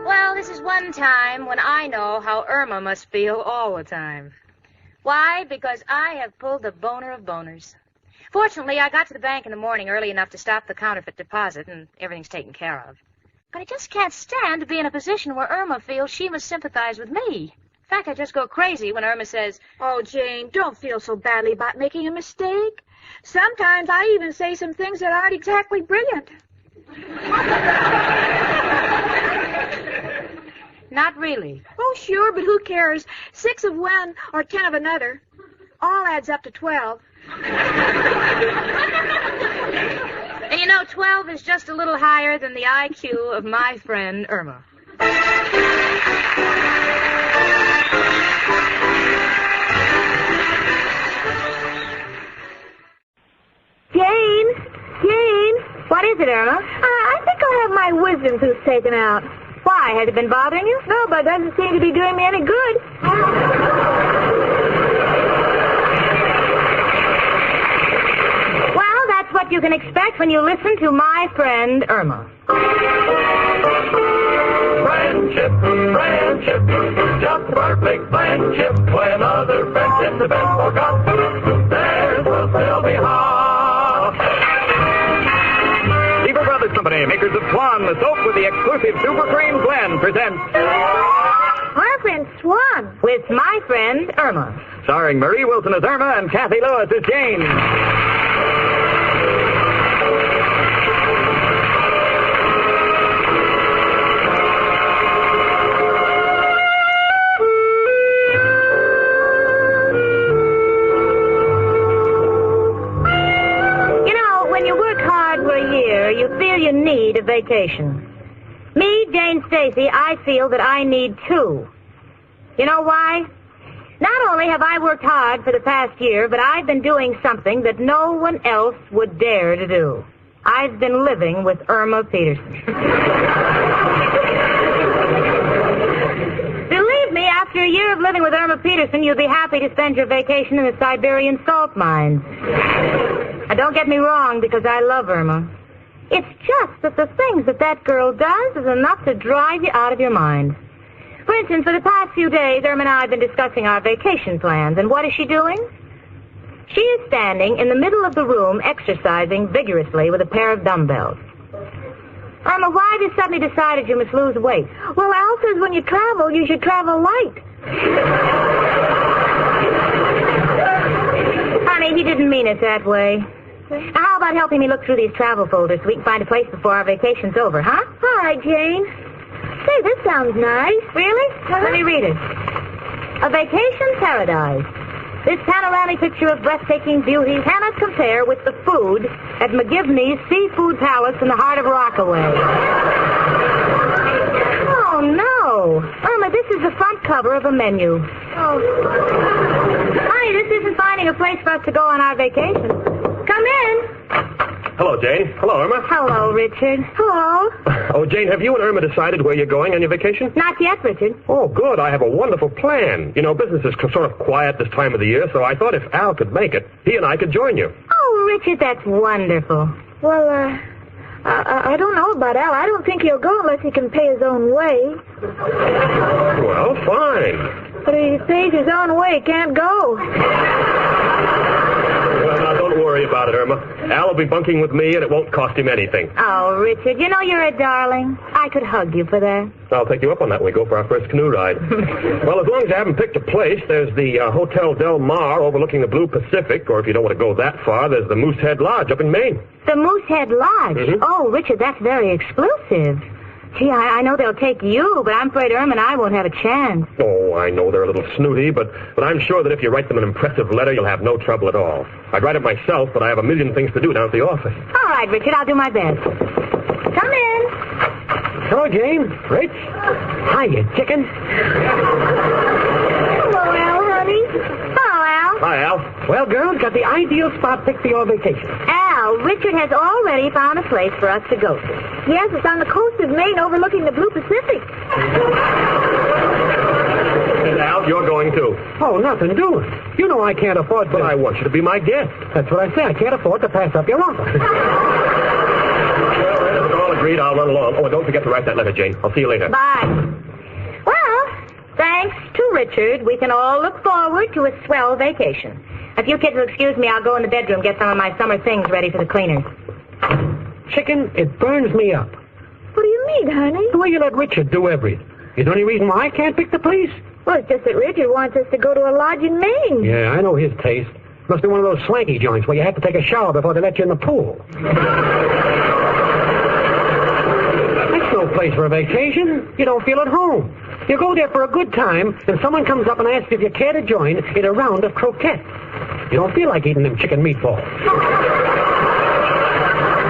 Well, this is one time when I know how Irma must feel all the time. Why? Because I have pulled the boner of boners. Fortunately, I got to the bank in the morning early enough to stop the counterfeit deposit, and everything's taken care of. But I just can't stand to be in a position where Irma feels she must sympathize with me. In fact, I just go crazy when Irma says, Oh, Jane, don't feel so badly about making a mistake. Sometimes I even say some things that aren't exactly brilliant. Not really. Oh, sure, but who cares? 6 of one or 10 of another. All adds up to 12. And you know, 12 is just a little higher than the IQ of my friend Irma. Jane, what is it, Irma? I think I'll have my wisdom tooth taken out. Why? Has it been bothering you? No, but it doesn't seem to be doing me any good. Well, that's what you can expect when you listen to my friend Irma. Friendship, just perfect friendship. When other friendships have been forgot, theirs will still be hot. Lever Brothers Company, makers of Swan, the soap with the exclusive Super Cream Blend, presents Our friend Swan. With my friend Irma. starring Marie Wilson as Irma and Kathy Lewis as Jane. You feel you need a vacation. Me, Jane Stacy, I feel that I need 2. You know why? Not only have I worked hard for the past year, but I've been doing something that no one else would dare to do. I've been living with Irma Peterson. Believe me, after a year of living with Irma Peterson, you'll be happy to spend your vacation in the Siberian salt mines. Now, don't get me wrong, because I love Irma. It's just that the things that girl does is enough to drive you out of your mind. For instance, for the past few days, Irma and I have been discussing our vacation plans, and what is she doing? She is standing in the middle of the room exercising vigorously with a pair of dumbbells. Irma, why have you suddenly decided you must lose weight? Well, Al says when you travel, you should travel light. Honey, he didn't mean it that way. Now, how about helping me look through these travel folders so we can find a place before our vacation's over, huh? All right, Jane. Say, this sounds nice. Really? Let me read it. A vacation paradise. This panoramic picture of breathtaking beauty cannot compare with the food at McGivney's Seafood Palace in the heart of Rockaway. Oh, no. Irma, this is the front cover of a menu. Oh. Honey, this isn't finding a place for us to go on our vacation. Come in. Hello, Jane. Hello, Irma. Hello, Richard. Hello. Oh, Jane, have you and Irma decided where you're going on your vacation? Not yet, Richard. Oh, good. I have a wonderful plan. You know, business is sort of quiet this time of the year, so I thought if Al could make it, he and I could join you. Oh, Richard, that's wonderful. Well, I don't know about Al. I don't think he'll go unless he can pay his own way. Well, fine. But if he pays his own way, he can't go. Well, now, don't worry about it, Irma. Al will be bunking with me, and it won't cost him anything. Oh, Richard, you know you're a darling. I could hug you for that. I'll take you up on that when we go for our first canoe ride. Well, as long as I haven't picked a place, there's the Hotel Del Mar overlooking the Blue Pacific, or if you don't want to go that far, there's the Moosehead Lodge up in Maine. The Moosehead Lodge? Mm-hmm. Oh, Richard, that's very exclusive. Gee, I know they'll take you, but I'm afraid Irma and I won't have a chance. Oh, I know they're a little snooty, but I'm sure that if you write them an impressive letter, you'll have no trouble at all. I'd write it myself, but I have a million things to do down at the office. All right, Richard, I'll do my best. Come in. Hello, Jane. Rich. Hiya, chicken. Hello, Al, honey. Hello, Al. Hi, Al. Well, girls, got the ideal spot picked for your vacation. Al, Richard has already found a place for us to go to. Yes, it's on the coast of Maine overlooking the Blue Pacific. And Al, you're going too. Oh, nothing doing. You know I can't afford to... But I want you to be my guest. That's what I said. I can't afford to pass up your offer. Well, we're all agreed. I'll run along. Oh, and don't forget to write that letter, Jane. I'll see you later. Bye. Well, thanks to Richard, we can all look forward to a swell vacation. If you kids will excuse me, I'll go in the bedroom, get some of my summer things ready for the cleaners. Chicken, it burns me up. What do you mean, honey? The way you let Richard do everything. Is there any reason why I can't pick the place? Well, it's just that Richard wants us to go to a lodge in Maine. Yeah, I know his taste. Must be one of those swanky joints where you have to take a shower before they let you in the pool. That's no place for a vacation. You don't feel at home. You go there for a good time, and someone comes up and asks if you care to join in a round of croquettes. You don't feel like eating them chicken meatballs.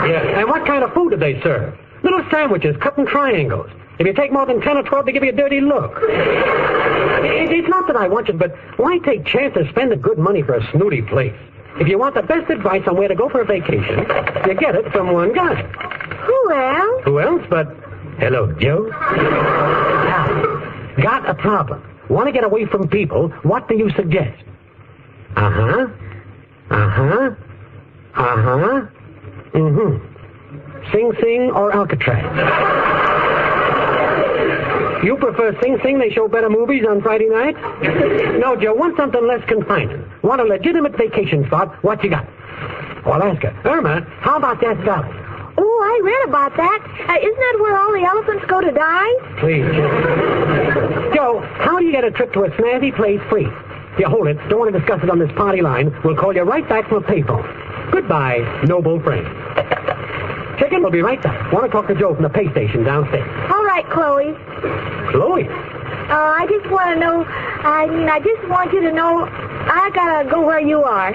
Yeah, and what kind of food do they serve? Little sandwiches cut in triangles. If you take more than 10 or 12, they give you a dirty look. It's not that I want you, but why take chances spending good money for a snooty place? If you want the best advice on where to go for a vacation, you get it from one guy. Who, Al? Who else but... Hello, Joe. Got a problem. Want to get away from people. What do you suggest? Uh-huh. Uh-huh. Uh-huh. Mm-hmm. Sing Sing or Alcatraz? You prefer Sing Sing? They show better movies on Friday night? No, Joe, want something less confining. Want a legitimate vacation spot? What you got? Oh, I'll ask her. Irma, how about that valley? Oh, I read about that. Isn't that where all the elephants go to die? Please, Joe, how do you get a trip to a snazzy place free? Here, hold it. Don't want to discuss it on this party line. We'll call you right back from a payphone. Goodbye, noble friend. Chicken, we'll be right back. Want to talk to Joe from the pay station downstairs. All right, Chloe. Chloe? I just want to know... I just want you to know I gotta go where you are.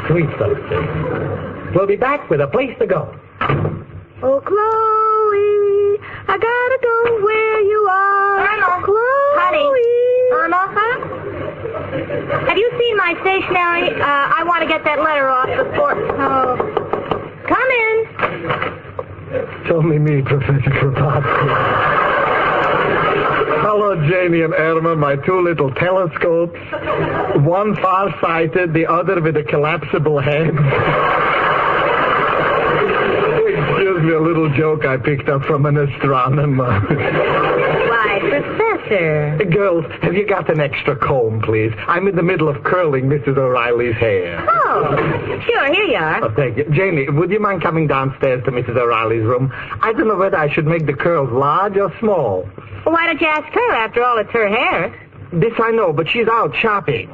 Sweet stuff, Chicken. We'll be back with a place to go. Oh, Chloe, I gotta go where you are. Irma. Chloe. Honey. Irma, huh? Have you seen my stationery? I want to get that letter off before... Oh. Come in. It's only me, Professor Kropotkin. Hello, Janie and Irma, my two little telescopes. One far-sighted, the other with a collapsible head. Excuse me, a little joke I picked up from an astronomer. Why, Professor. Girls, have you got an extra comb, please? I'm in the middle of curling Mrs. O'Reilly's hair. Oh, sure, here you are. Oh, thank you. Janie, would you mind coming downstairs to Mrs. O'Reilly's room? I don't know whether I should make the curls large or small. Well, why don't you ask her? After all, it's her hair. This I know, but she's out shopping.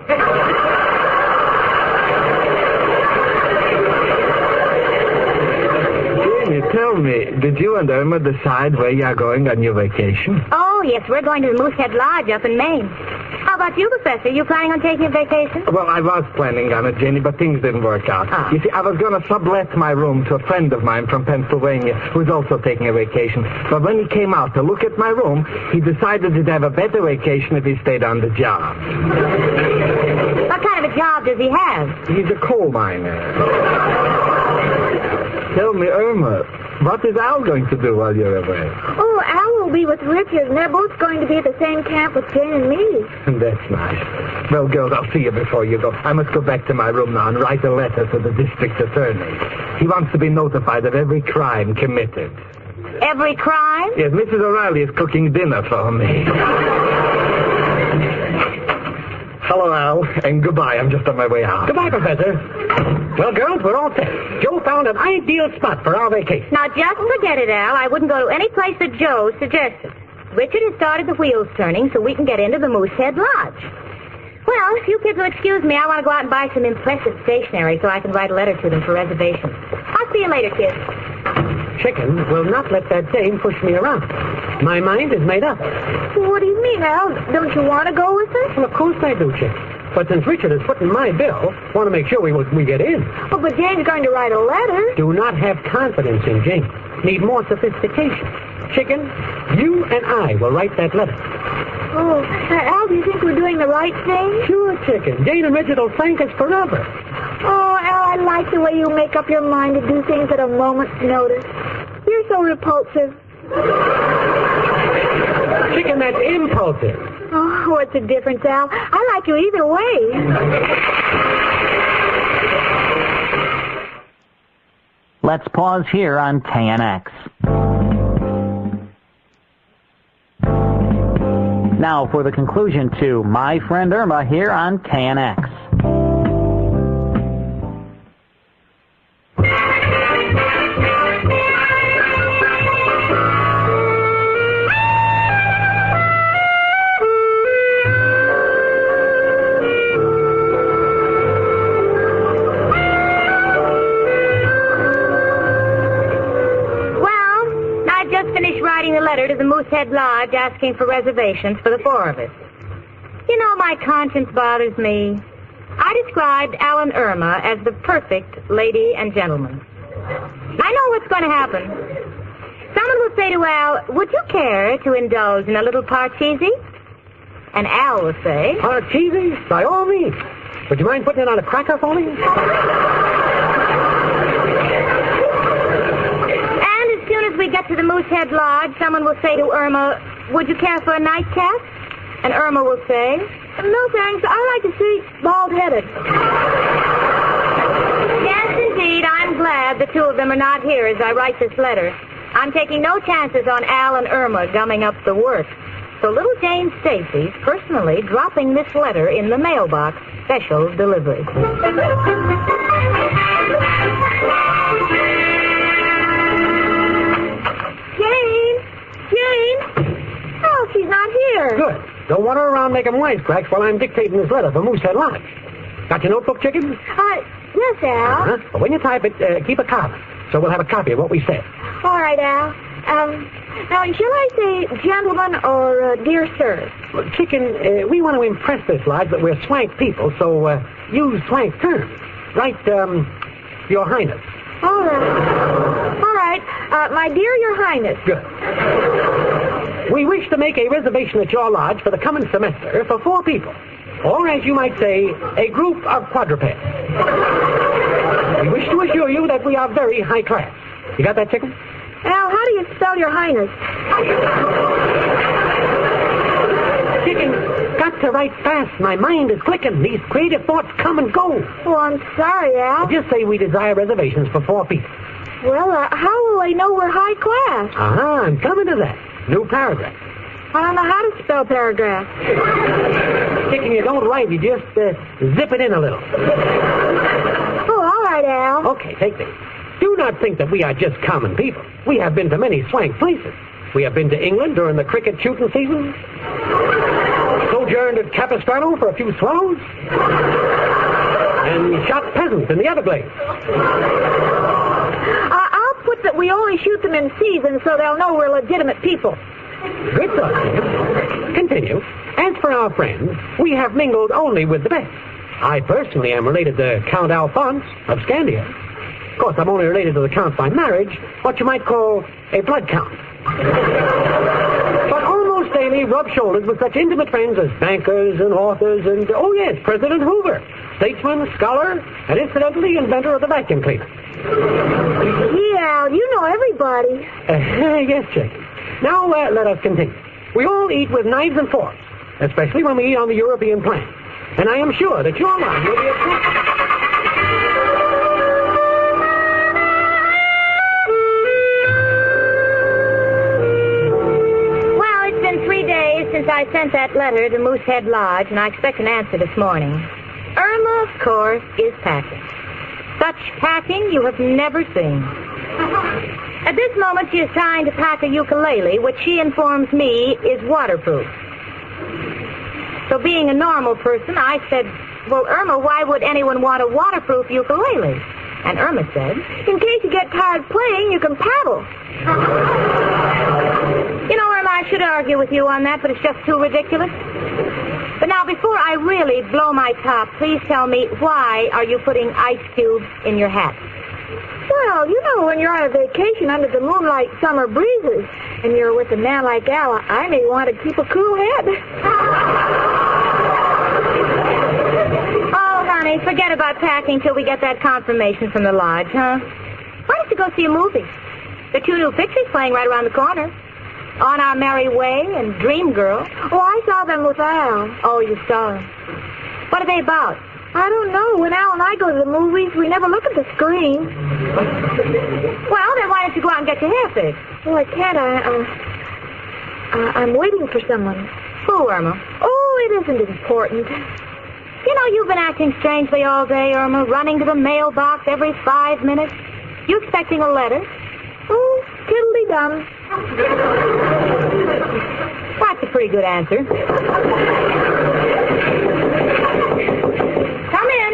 Janie, tell me, did you and Irma decide where you are going on your vacation? Oh, yes, we're going to the Moosehead Lodge up in Maine. How about you, Professor? You planning on taking a vacation? Well, I was planning on it, Jenny, but things didn't work out. Ah. You see, I was going to sublet my room to a friend of mine from Pennsylvania who's also taking a vacation. But when he came out to look at my room, he decided he'd have a better vacation if he stayed on the job. What kind of a job does he have? He's a coal miner. Tell me, Irma, what is Al going to do while you're away? Oh, Al will be with Richard, and they're both going to be at the same camp with Jane and me. That's nice. Well, girls, I'll see you before you go. I must go back to my room now and write a letter to the district attorney. He wants to be notified of every crime committed. Every crime? Yes, Mrs. O'Reilly is cooking dinner for me. Hello, Al, and goodbye. I'm just on my way out. Goodbye, Professor. Well, girls, we're all set. Joe found an ideal spot for our vacation. Now, just forget it, Al. I wouldn't go to any place that Joe suggested. Richard has started the wheels turning so we can get into the Moosehead Lodge. Well, if you kids will excuse me, I want to go out and buy some impressive stationery so I can write a letter to them for reservations. I'll see you later, kids. Chicken will not let that dame push me around. My mind is made up. What do you mean, Al? Don't you want to go with us? Well, of course I do, Chick. But since Richard is footing my bill, want to make sure we get in. Oh, but Jane's going to write a letter. Do not have confidence in Jane. Need more sophistication. Chicken, you and I will write that letter. Oh, Al, do you think we're doing the right thing? Sure, Chicken. Jane and Richard will thank us forever. Oh, Al, I like the way you make up your mind to do things at a moment's notice. You're so repulsive. Chicken, that's impulsive. Oh, what's the difference, Al? I like you either way. Let's pause here on KNX. Now for the conclusion to My Friend Irma here on KNX. To the Moosehead Lodge asking for reservations for the four of us. You know, my conscience bothers me. I described Al and Irma as the perfect lady and gentleman. I know what's going to happen. Someone will say to Al, would you care to indulge in a little parcheesi? And Al will say, Parcheesi? By all means. Would you mind putting it on a cracker for me? We get to the Moosehead Lodge, someone will say to Irma, would you care for a nightcap? And Irma will say, no thanks, I like to see bald-headed. Yes, indeed, I'm glad the two of them are not here as I write this letter. I'm taking no chances on Al and Irma gumming up the work. So little Jane Stacy's personally dropping this letter in the mailbox, special delivery. Jane! Oh, she's not here. Good. Don't wander around making wisecracks while I'm dictating this letter for Moosehead Lodge. Got your notebook, Chicken? Yes, Al. Well, when you type it, keep a copy, so we'll have a copy of what we said. All right, Al. Now, shall I say gentlemen or dear sirs? Well, Chicken, we want to impress this lodge that we're swank people, so use swank terms. Write, Your Highness. All right. My dear Your Highness. Good. We wish to make a reservation at your lodge for the coming semester for 4 people. Or, as you might say, a group of quadrupeds. We wish to assure you that we are very high class. You got that, Chicken? Al, how do you spell Your Highness? Chicken, got to write fast. My mind is clicking. These creative thoughts come and go. Oh, I'm sorry, Al. Just say we desire reservations for 4 people. Well, how will they know we're high class? I'm coming to that. New paragraph. I don't know how to spell paragraph. Chicken, you don't write. You just zip it in a little. Oh, all right, Al. Okay, take this. Do not think that we are just common people. We have been to many swank places. We have been to England during the cricket shooting season. Sojourned at Capistrano for a few swallows. And shot peasants in the Everglades. I'll put that we only shoot them in season so they'll know we're legitimate people. Good thought, Chicken. Continue. As for our friends, we have mingled only with the best. I personally am related to Count Alphonse of Scandia. Of course, I'm only related to the Count by marriage, what you might call a blood count. But almost daily rub shoulders with such intimate friends as bankers and authors and, oh yes, President Hoover, statesman, scholar, and incidentally inventor of the vacuum cleaner. Yeah, you know everybody. Yes, Chicken. Now, let us continue. We all eat with knives and forks, especially when we eat on the European plan. And I am sure that your line will be a... Well, it's been 3 days since I sent that letter to Moosehead Lodge, and I expect an answer this morning. Irma, of course, is packing. Such packing you have never seen. At this moment, she is trying to pack a ukulele, which she informs me is waterproof. So being a normal person, I said, well, Irma, why would anyone want a waterproof ukulele? And Irma said, in case you get tired playing, you can paddle. You know, Irma, I should argue with you on that, but it's just too ridiculous. But now, before I really blow my top, please tell me, why are you putting ice cubes in your hat? Well, you know, when you're on a vacation under the moonlight summer breezes and you're with a man like Al, I may want to keep a cool head. Oh, honey, forget about packing till we get that confirmation from the lodge, huh? Why don't you go see a movie? There are 2 new pictures playing right around the corner. On Our Merry Way and Dream Girl. Oh, I saw them with Al. Oh, you saw them. What are they about? I don't know. When Al and I go to the movies, we never look at the screen. Well, then why don't you go out and get your hair fixed? Oh, I can't. I'm waiting for someone. Who, Irma? Oh, it isn't important. You know, you've been acting strangely all day, Irma, running to the mailbox every 5 minutes. You expecting a letter? Oh, tiddly-dum. That's a pretty good answer. Come in.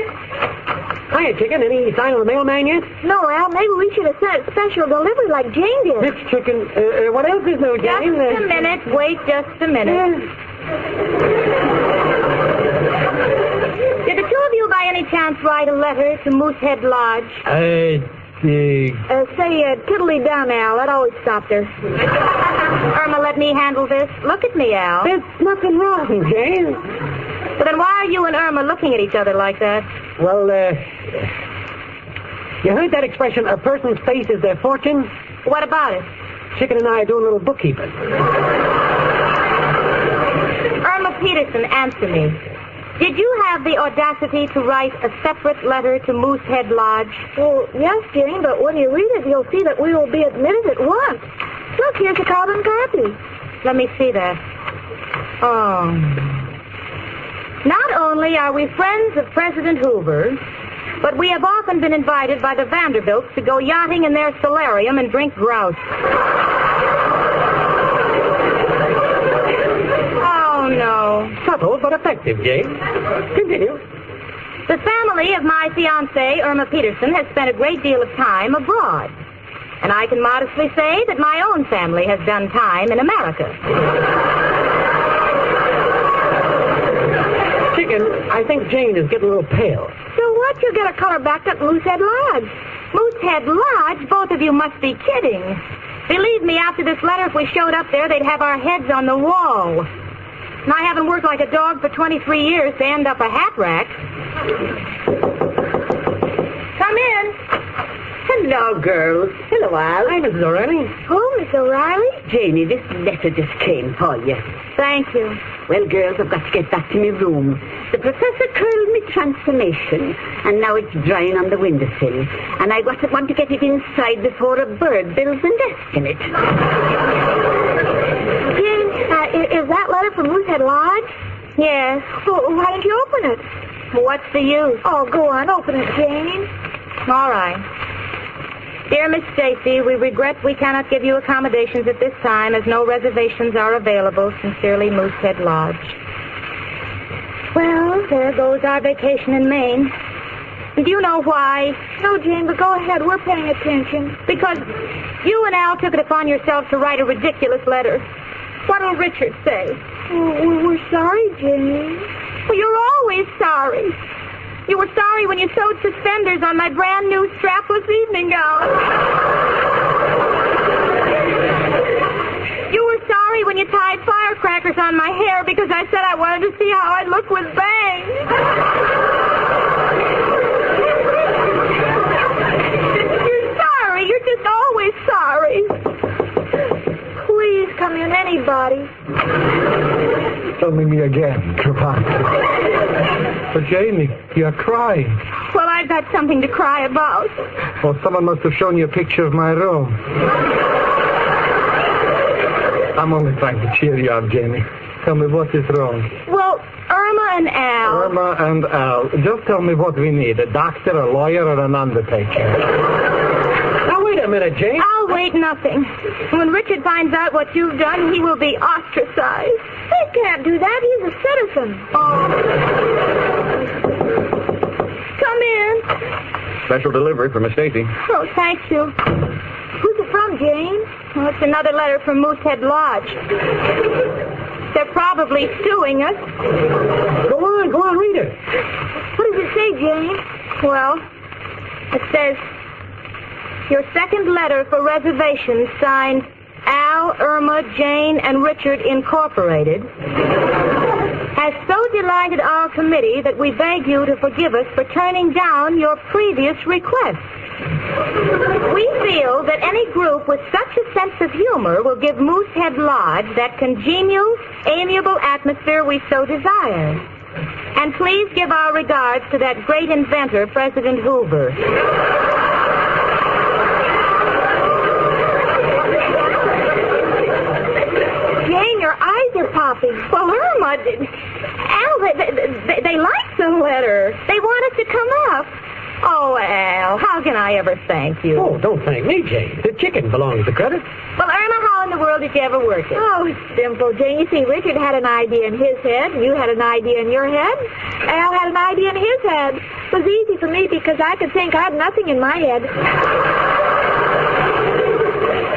Hiya, Chicken. Any sign of the mailman yet? No, Al, maybe we should have sent special delivery like Jane did. Miss Chicken, what else is new, Just Jane? a minute. Wait just a minute. Did the 2 of you by any chance write a letter to Moosehead Lodge? Say tiddly-dum, Al. That always stopped her. Irma, let me handle this. Look at me, Al. There's nothing wrong, Jane. Well, then why are you and Irma looking at each other like that? Well, you heard that expression, a person's face is their fortune? What about it? Chicken and I are doing a little bookkeeping. Irma Peterson, answer me. Did you have the audacity to write a separate letter to Moosehead Lodge? Well, yes, Jane, but when you read it, you'll see that we will be admitted at once. Look, here's a carbon copy. Let me see that. Oh. Not only are we friends of President Hoover, but we have often been invited by the Vanderbilts to go yachting in their solarium and drink grouse. Oh, no. Subtle but effective, Jane. Continue. The family of my fiancée, Irma Peterson, has spent a great deal of time abroad. And I can modestly say that my own family has done time in America. Chicken, I think Jane is getting a little pale. So what? You get a color back up Moosehead Lodge. Moosehead Lodge? Both of you must be kidding. Believe me, after this letter, if we showed up there, they'd have our heads on the wall. And I haven't worked like a dog for 23 years to end up a hat rack. Come in. Hello, girls. Hello, Al. Hi, Mrs. O'Reilly. Oh, Miss O'Reilly? Janie, this letter just came for you. Thank you. Well, girls, I've got to get back to my room. The professor curled me transformation, and now it's drying on the windowsill. And I want to get it inside before a bird builds a nest in it. Jane, is that letter from Moosehead Lodge? Yes. Well, why don't you open it? What's the use? Oh, go on, open it, Jane. All right. Dear Miss Stacy, we regret we cannot give you accommodations at this time as no reservations are available. Sincerely, Moosehead Lodge. Well, there goes our vacation in Maine. Do you know why? No, Jane, but go ahead. We're paying attention. Because you and Al took it upon yourselves to write a ridiculous letter. What'll Richard say? Oh, we're sorry, Jane. Well, you're always sorry. You were sorry when you sewed suspenders on my brand new strapless evening gown. You were sorry when you tied firecrackers on my hair because I said I wanted to see how I'd look with bangs. You're sorry. You're just always sorry. Please come in, anybody. Tell me again, goodbye. But Jamie, you're crying. Well, I've got something to cry about. Well, someone must have shown you a picture of my room. I'm only trying to cheer you up, Jamie. Tell me what is wrong. Well, Irma and Al. Irma and Al. Just tell me what we need. A doctor, a lawyer, or an undertaker. Now, wait a minute, Jane. I'll wait nothing. When Richard finds out what you've done, he will be ostracized. He can't do that. He's a citizen. Oh. Come in. Special delivery for Miss Stacy. Oh, thank you. Who's it from, Jane? Oh, it's another letter from Moosehead Lodge. They're probably suing us. Go on, read it. What does it say, Jane? Well, it says, your second letter for reservations signed Al, Irma, Jane, and Richard Incorporated has so delighted our committee that we beg you to forgive us for turning down your previous request. We feel that any group with such a sense of humor will give Moosehead Lodge that congenial, amiable atmosphere we so desire. And please give our regards to that great inventor, President Hoover. Jane, your eyes are popping. Well, Irma, Al, they like the letter. They want us to come up. Oh, Al, how can I ever thank you? Oh, don't thank me, Jane. The chicken belongs to credit. Well, Irma, how in the world did you ever work it? Oh, it's simple, Jane. You see, Richard had an idea in his head, and you had an idea in your head. Al had an idea in his head. It was easy for me because I could think. I had nothing in my head.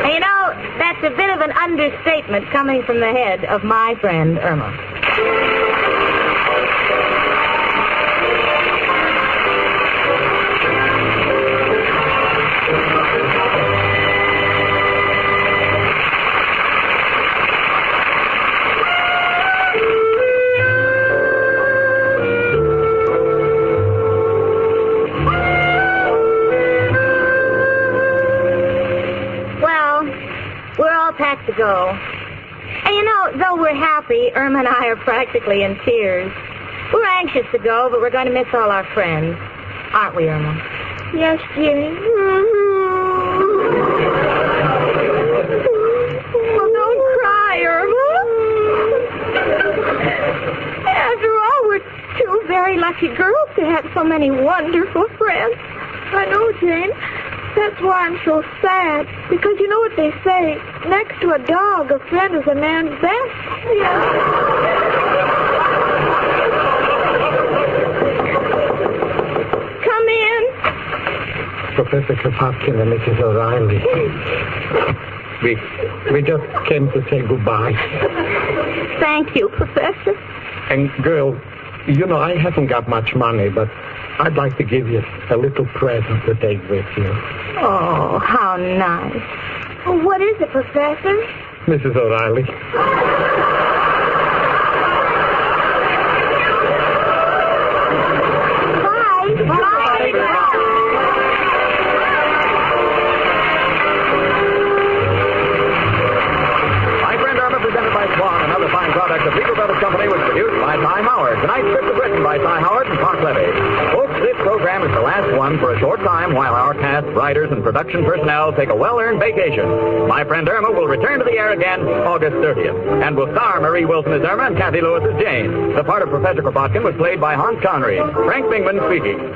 And you know, that's a bit of an understatement coming from the head of my friend, Irma. Packed to go. And you know, though we're happy, Irma and I are practically in tears. We're anxious to go, but we're going to miss all our friends. Aren't we, Irma? Yes, Jane. Well, don't cry, Irma. After all, we're two very lucky girls to have so many wonderful friends. I know, Jane. That's why I'm so sad. Because you know what they say. Next to a dog, a friend is a man's best. Yeah. Come in. Professor Kropotkin and Mrs. O'Reilly. We just came to say goodbye. Thank you, Professor. And, girl, you know, I haven't got much money, but I'd like to give you a little present to take with you. Oh, how nice. Well, what is it, Professor? Mrs. O'Reilly. Bye. Bye. My Friend Irma, presented by Swan, another fine product of Legal Brothers Company, was produced by Ty Howard. Tonight's script was written by Ty Howard and Park Levy. Folks, this program is the last one for a short time while our cast, writers, and production personnel take a well-earned vacation. My Friend Irma will return to the air again August 30th, and will star Marie Wilson as Irma and Kathy Lewis as Jane. The part of Professor Kropotkin was played by Hans Conried. Frank Bingman speaking.